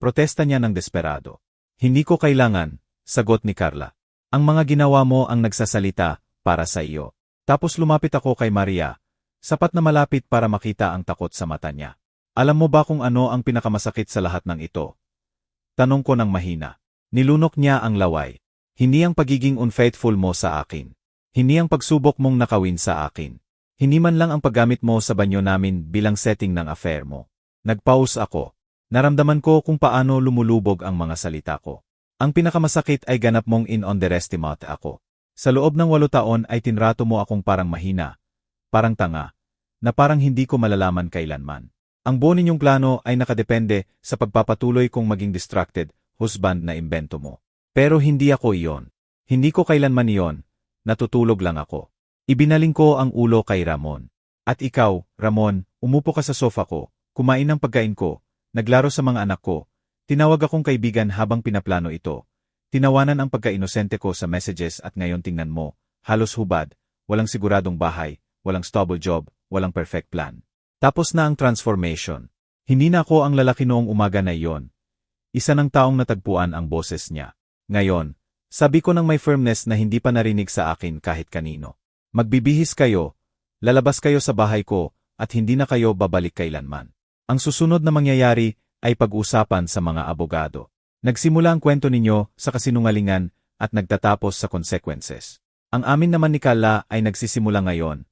Protesta niya ng desperado. Hindi ko kailangan, sagot ni Carla. Ang mga ginawa mo ang nagsasalita para sa iyo. Tapos lumapit ako kay Maria, sapat na malapit para makita ang takot sa mata niya. Alam mo ba kung ano ang pinakamasakit sa lahat ng ito? Tanong ko ng mahina. Nilunok niya ang laway. Hindi ang pagiging unfaithful mo sa akin. Hindi ang pagsubok mong nakawin sa akin. Hindi man lang ang paggamit mo sa banyo namin bilang setting ng affair mo. Nagpause ako. Naramdaman ko kung paano lumulubog ang mga salita ko. Ang pinakamasakit ay ganap mong in-underestimate ako. Sa loob ng 8 taon ay tinrato mo akong parang mahina, parang tanga, na parang hindi ko malalaman kailanman. Ang buo ninyong plano ay nakadepende sa pagpapatuloy kong maging distracted husband na imbento mo. Pero hindi ako iyon. Hindi ko kailanman iyon. Natutulog lang ako. Ibinaling ko ang ulo kay Ramon. At ikaw, Ramon, umupo ka sa sofa ko, kumain ng pagkain ko, naglaro sa mga anak ko, tinawag akong kaibigan habang pinaplano ito. Tinawanan ang pagka-inosente ko sa messages at ngayon tingnan mo, halos hubad, walang siguradong bahay, walang stable job, walang perfect plan. Tapos na ang transformation. Hindi na ako ang lalaki noong umaga na iyon. Isa ng taong natagpuan ang boses niya. Ngayon, sabi ko ng may firmness na hindi pa narinig sa akin kahit kanino. Magbibihis kayo, lalabas kayo sa bahay ko, at hindi na kayo babalik kailanman. Ang susunod na mangyayari ay pag-usapan sa mga abogado. Nagsimula ang kwento ninyo sa kasinungalingan at nagtatapos sa consequences. Ang amin naman ni Carla ay nagsisimula ngayon,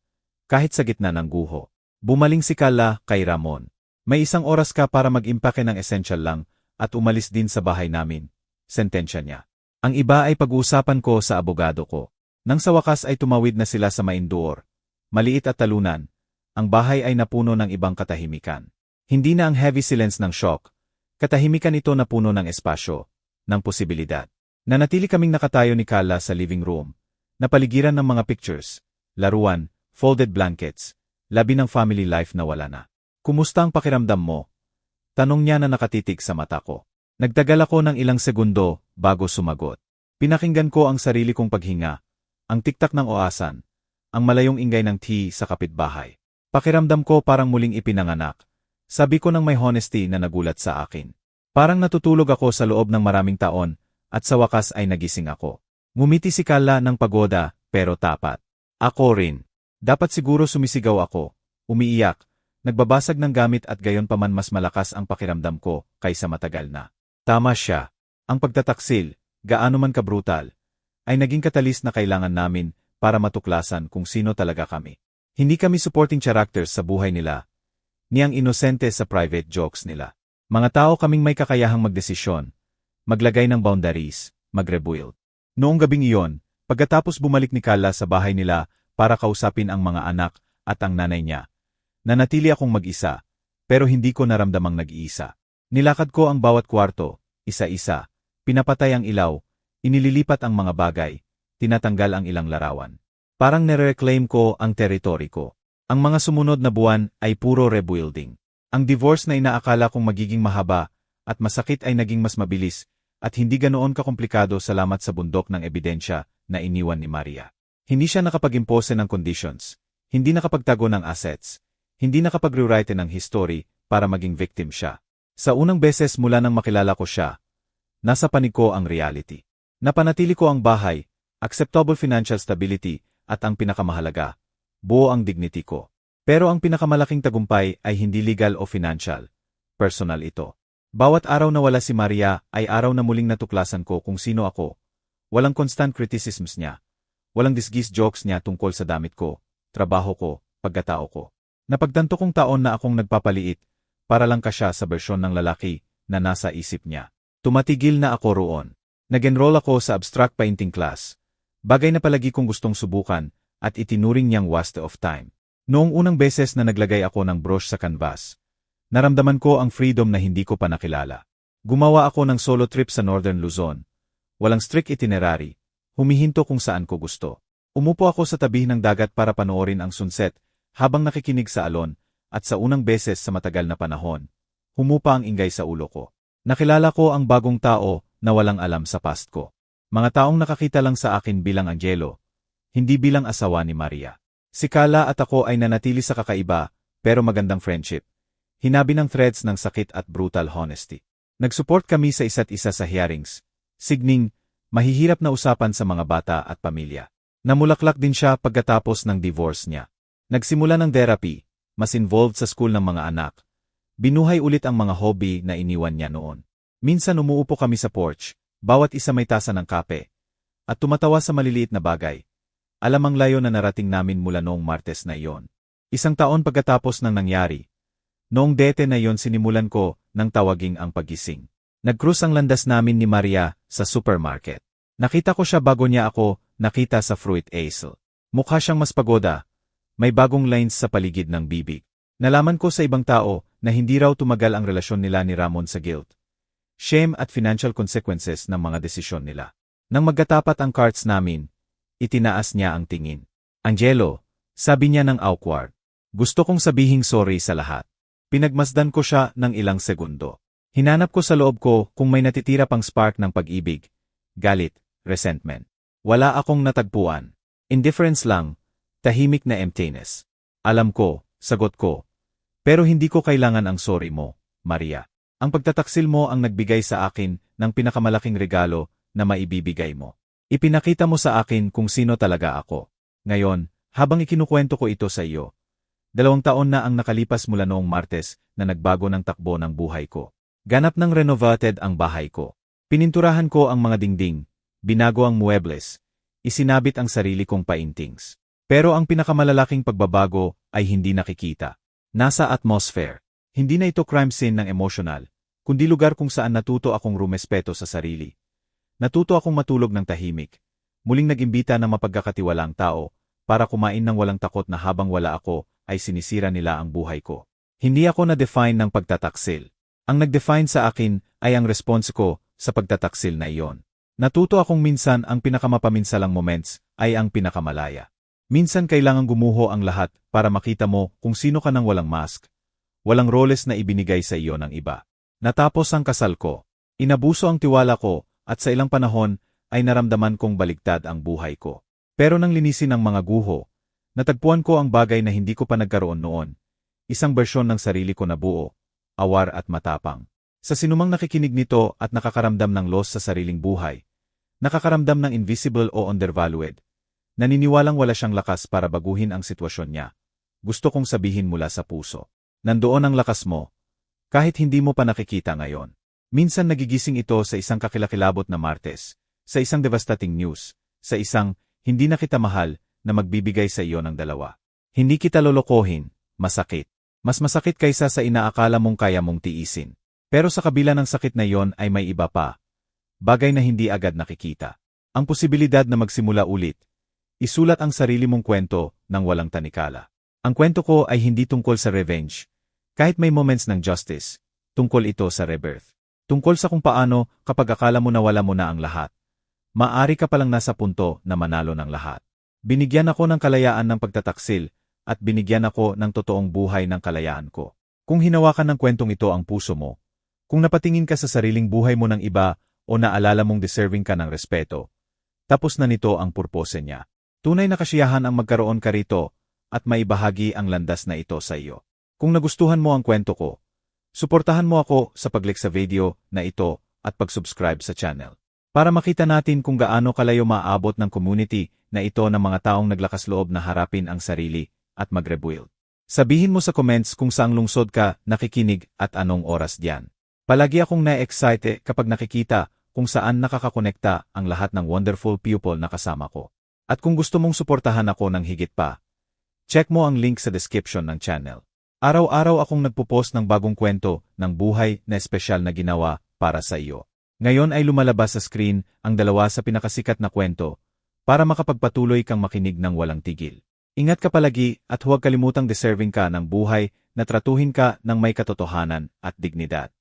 kahit sa gitna ng guho. Bumaling si Carla kay Ramon. May 1 oras ka para mag-impake ng essential lang at umalis din sa bahay namin. Sentensya niya. Ang iba ay pag-uusapan ko sa abogado ko. Nang sa wakas ay tumawid na sila sa main door. Maliit at talunan, ang bahay ay napuno ng ibang katahimikan. Hindi na ang heavy silence ng shock. Katahimikan ito na puno ng espasyo, ng posibilidad. Nanatili kaming nakatayo ni Carla sa living room, napaligiran ng mga pictures, laruan, folded blankets, labi ng family life na wala na. Kumusta ang pakiramdam mo? Tanong niya na nakatitig sa mata ko. Nagtagal ako ng ilang segundo bago sumagot. Pinakinggan ko ang sarili kong paghinga, ang tiktak ng oasan, ang malayong ingay ng tea sa kapitbahay. Pakiramdam ko parang muling ipinanganak. Sabi ko ng may honesty na nagulat sa akin. Parang natutulog ako sa loob ng maraming taon, at sa wakas ay nagising ako. Ngumiti si Carla ng pagoda, pero tapat. Ako rin. Dapat siguro sumisigaw ako, umiiyak, nagbabasag ng gamit at gayon pa man mas malakas ang pakiramdam ko kaysa matagal na. Tama siya. Ang pagtataksil, gaano man kabrutal, ay naging katalis na kailangan namin para matuklasan kung sino talaga kami. Hindi kami supporting characters sa buhay nila, ni ang inosente sa private jokes nila. Mga tao kaming may kakayahang magdesisyon, maglagay ng boundaries, mag-rebuild. Noong gabing iyon, pagkatapos bumalik ni Carla sa bahay nila para kausapin ang mga anak at ang nanay niya, nanatili akong mag-isa, pero hindi ko naramdamang nag-iisa. Nilakad ko ang bawat kwarto, isa-isa, pinapatay ang ilaw, inililipat ang mga bagay, tinatanggal ang ilang larawan. Parang nire-reclaim ko ang teritoryo ko. Ang mga sumunod na buwan ay puro rebuilding. Ang divorce na inaakala kong magiging mahaba at masakit ay naging mas mabilis at hindi ganoon kakomplikado salamat sa bundok ng ebidensya na iniwan ni Maria. Hindi siya nakapag-impose ng conditions, hindi nakapagtago ng assets, hindi nakapag-rewrite ng history para maging victim siya. Sa unang beses mula nang makilala ko siya, nasa panig ko ang reality. Napanatili ko ang bahay, acceptable financial stability, at ang pinakamahalaga, buo ang dignity ko. Pero ang pinakamalaking tagumpay ay hindi legal o financial. Personal ito. Bawat araw na wala si Maria ay araw na muling natuklasan ko kung sino ako. Walang constant criticisms niya. Walang disguise jokes niya tungkol sa damit ko, trabaho ko, pagkatao ko. Napagtanto kong taon na akong nagpapaliit, para lang ka siya sa bersyon ng lalaki na nasa isip niya. Tumatigil na ako roon. Nag-enroll ako sa abstract painting class. Bagay na palagi kong gustong subukan at itinuring niyang waste of time. Noong unang beses na naglagay ako ng brush sa canvas, naramdaman ko ang freedom na hindi ko pa nakilala. Gumawa ako ng solo trip sa Northern Luzon. Walang strict itinerary, humihinto kung saan ko gusto. Umupo ako sa tabi ng dagat para panoorin ang sunset habang nakikinig sa alon at sa unang beses sa matagal na panahon, humupa ang ingay sa ulo ko. Nakilala ko ang bagong tao na walang alam sa past ko. Mga taong nakakita lang sa akin bilang Angelo, hindi bilang asawa ni Maria. Si Kala at ako ay nanatili sa kakaiba, pero magandang friendship. Hinabi ng threads ng sakit at brutal honesty. Nag-support kami sa isa't isa sa hearings. Signing, mahihirap na usapan sa mga bata at pamilya. Namulaklak din siya pagkatapos ng divorce niya. Nagsimula ng therapy, mas involved sa school ng mga anak. Binuhay ulit ang mga hobby na iniwan niya noon. Minsan umuupo kami sa porch, bawat isa may tasa ng kape, at tumatawa sa maliliit na bagay. Alam ang layo na narating namin mula noong Martes na iyon. Isang taon pagkatapos ng nangyari. Noong dete na iyon sinimulan ko nang tawaging ang paggising. Nag-cruise ang landas namin ni Maria sa supermarket. Nakita ko siya bago niya ako nakita sa fruit aisle. Mukha siyang mas pagoda. May bagong lines sa paligid ng bibig. Nalaman ko sa ibang tao na hindi raw tumagal ang relasyon nila ni Ramon sa guilt, shame at financial consequences ng mga desisyon nila. Nang magkatapat ang cards namin, itinaas niya ang tingin. Angelo, sabi niya ng awkward. Gusto kong sabihing sorry sa lahat. Pinagmasdan ko siya ng ilang segundo. Hinanap ko sa loob ko kung may natitira pang spark ng pag-ibig, galit, resentment. Wala akong natagpuan. Indifference lang, tahimik na emptiness. Alam ko, sagot ko. Pero hindi ko kailangan ang sorry mo, Maria. Ang pagtataksil mo ang nagbigay sa akin ng pinakamalaking regalo na maibibigay mo. Ipinakita mo sa akin kung sino talaga ako. Ngayon, habang ikinukwento ko ito sa iyo, 2 taon na ang nakalipas mula noong Martes na nagbago ng takbo ng buhay ko. Ganap ng renovated ang bahay ko. Pininturahan ko ang mga dingding, binago ang muebles, isinabit ang sarili kong paintings. Pero ang pinakamalalaking pagbabago ay hindi nakikita. Nasa atmosphere. Hindi na ito crime scene ng emotional, kundi lugar kung saan natuto akong rumespeto sa sarili. Natuto akong matulog ng tahimik. Muling nag-imbita ng mapagkakatiwalaang tao para kumain ng walang takot na habang wala ako ay sinisira nila ang buhay ko. Hindi ako na-define ng pagtataksil. Ang nag-define sa akin ay ang response ko sa pagtataksil na iyon. Natuto akong minsan ang pinakamapaminsalang moments ay ang pinakamalaya. Minsan kailangan gumuho ang lahat para makita mo kung sino ka nang walang mask. Walang roles na ibinigay sa iyo ng iba. Natapos ang kasal ko. Inabuso ang tiwala ko at sa ilang panahon ay naramdaman kong baligtad ang buhay ko. Pero nang linisin ang mga guho, natagpuan ko ang bagay na hindi ko pa nagkaroon noon. Isang bersyon ng sarili ko na buo, awar at matapang. Sa sinumang nakikinig nito at nakakaramdam ng loss sa sariling buhay, nakakaramdam ng invisible o undervalued, naniniwalang wala siyang lakas para baguhin ang sitwasyon niya. Gusto kong sabihin mula sa puso. Nandoon ang lakas mo, kahit hindi mo pa nakikita ngayon. Minsan nagigising ito sa isang kakilakilabot na Martes, sa isang devastating news, sa isang hindi na kita mahal na magbibigay sa iyo ng dalawa. Hindi kita lolokohin, masakit. Mas masakit kaysa sa inaakala mong kaya mong tiisin. Pero sa kabila ng sakit na iyon ay may iba pa. Bagay na hindi agad nakikita. Ang posibilidad na magsimula ulit. Isulat ang sarili mong kwento ng walang tanikala. Ang kwento ko ay hindi tungkol sa revenge. Kahit may moments ng justice, tungkol ito sa rebirth. Tungkol sa kung paano kapag akala mo na wala mo na ang lahat, maaari ka palang nasa punto na manalo ng lahat. Binigyan ako ng kalayaan ng pagtataksil at binigyan ako ng totoong buhay ng kalayaan ko. Kung hinawakan ng kwentong ito ang puso mo, kung napatingin ka sa sariling buhay mo ng iba o naalala mong deserving ka ng respeto, tapos na nito ang purpose niya. Tunay na kasiyahan ang magkaroon ka rito at maibahagi ang landas na ito sa iyo. Kung nagustuhan mo ang kwento ko, suportahan mo ako sa pag-like sa video na ito at pag-subscribe sa channel. Para makita natin kung gaano kalayo maaabot ng community na ito ng mga taong naglakas loob na harapin ang sarili at mag-rebuild. Sabihin mo sa comments kung saang lungsod ka nakikinig at anong oras diyan. Palagi akong na-excite kapag nakikita kung saan nakakakonekta ang lahat ng wonderful people na kasama ko. At kung gusto mong suportahan ako ng higit pa, check mo ang link sa description ng channel. Araw-araw akong nagpo-post ng bagong kwento ng buhay na espesyal na ginawa para sa iyo. Ngayon ay lumalabas sa screen ang 2 sa pinakasikat na kwento para makapagpatuloy kang makinig ng walang tigil. Ingat ka palagi at huwag kalimutang deserving ka ng buhay na tratuhin ka ng may katotohanan at dignidad.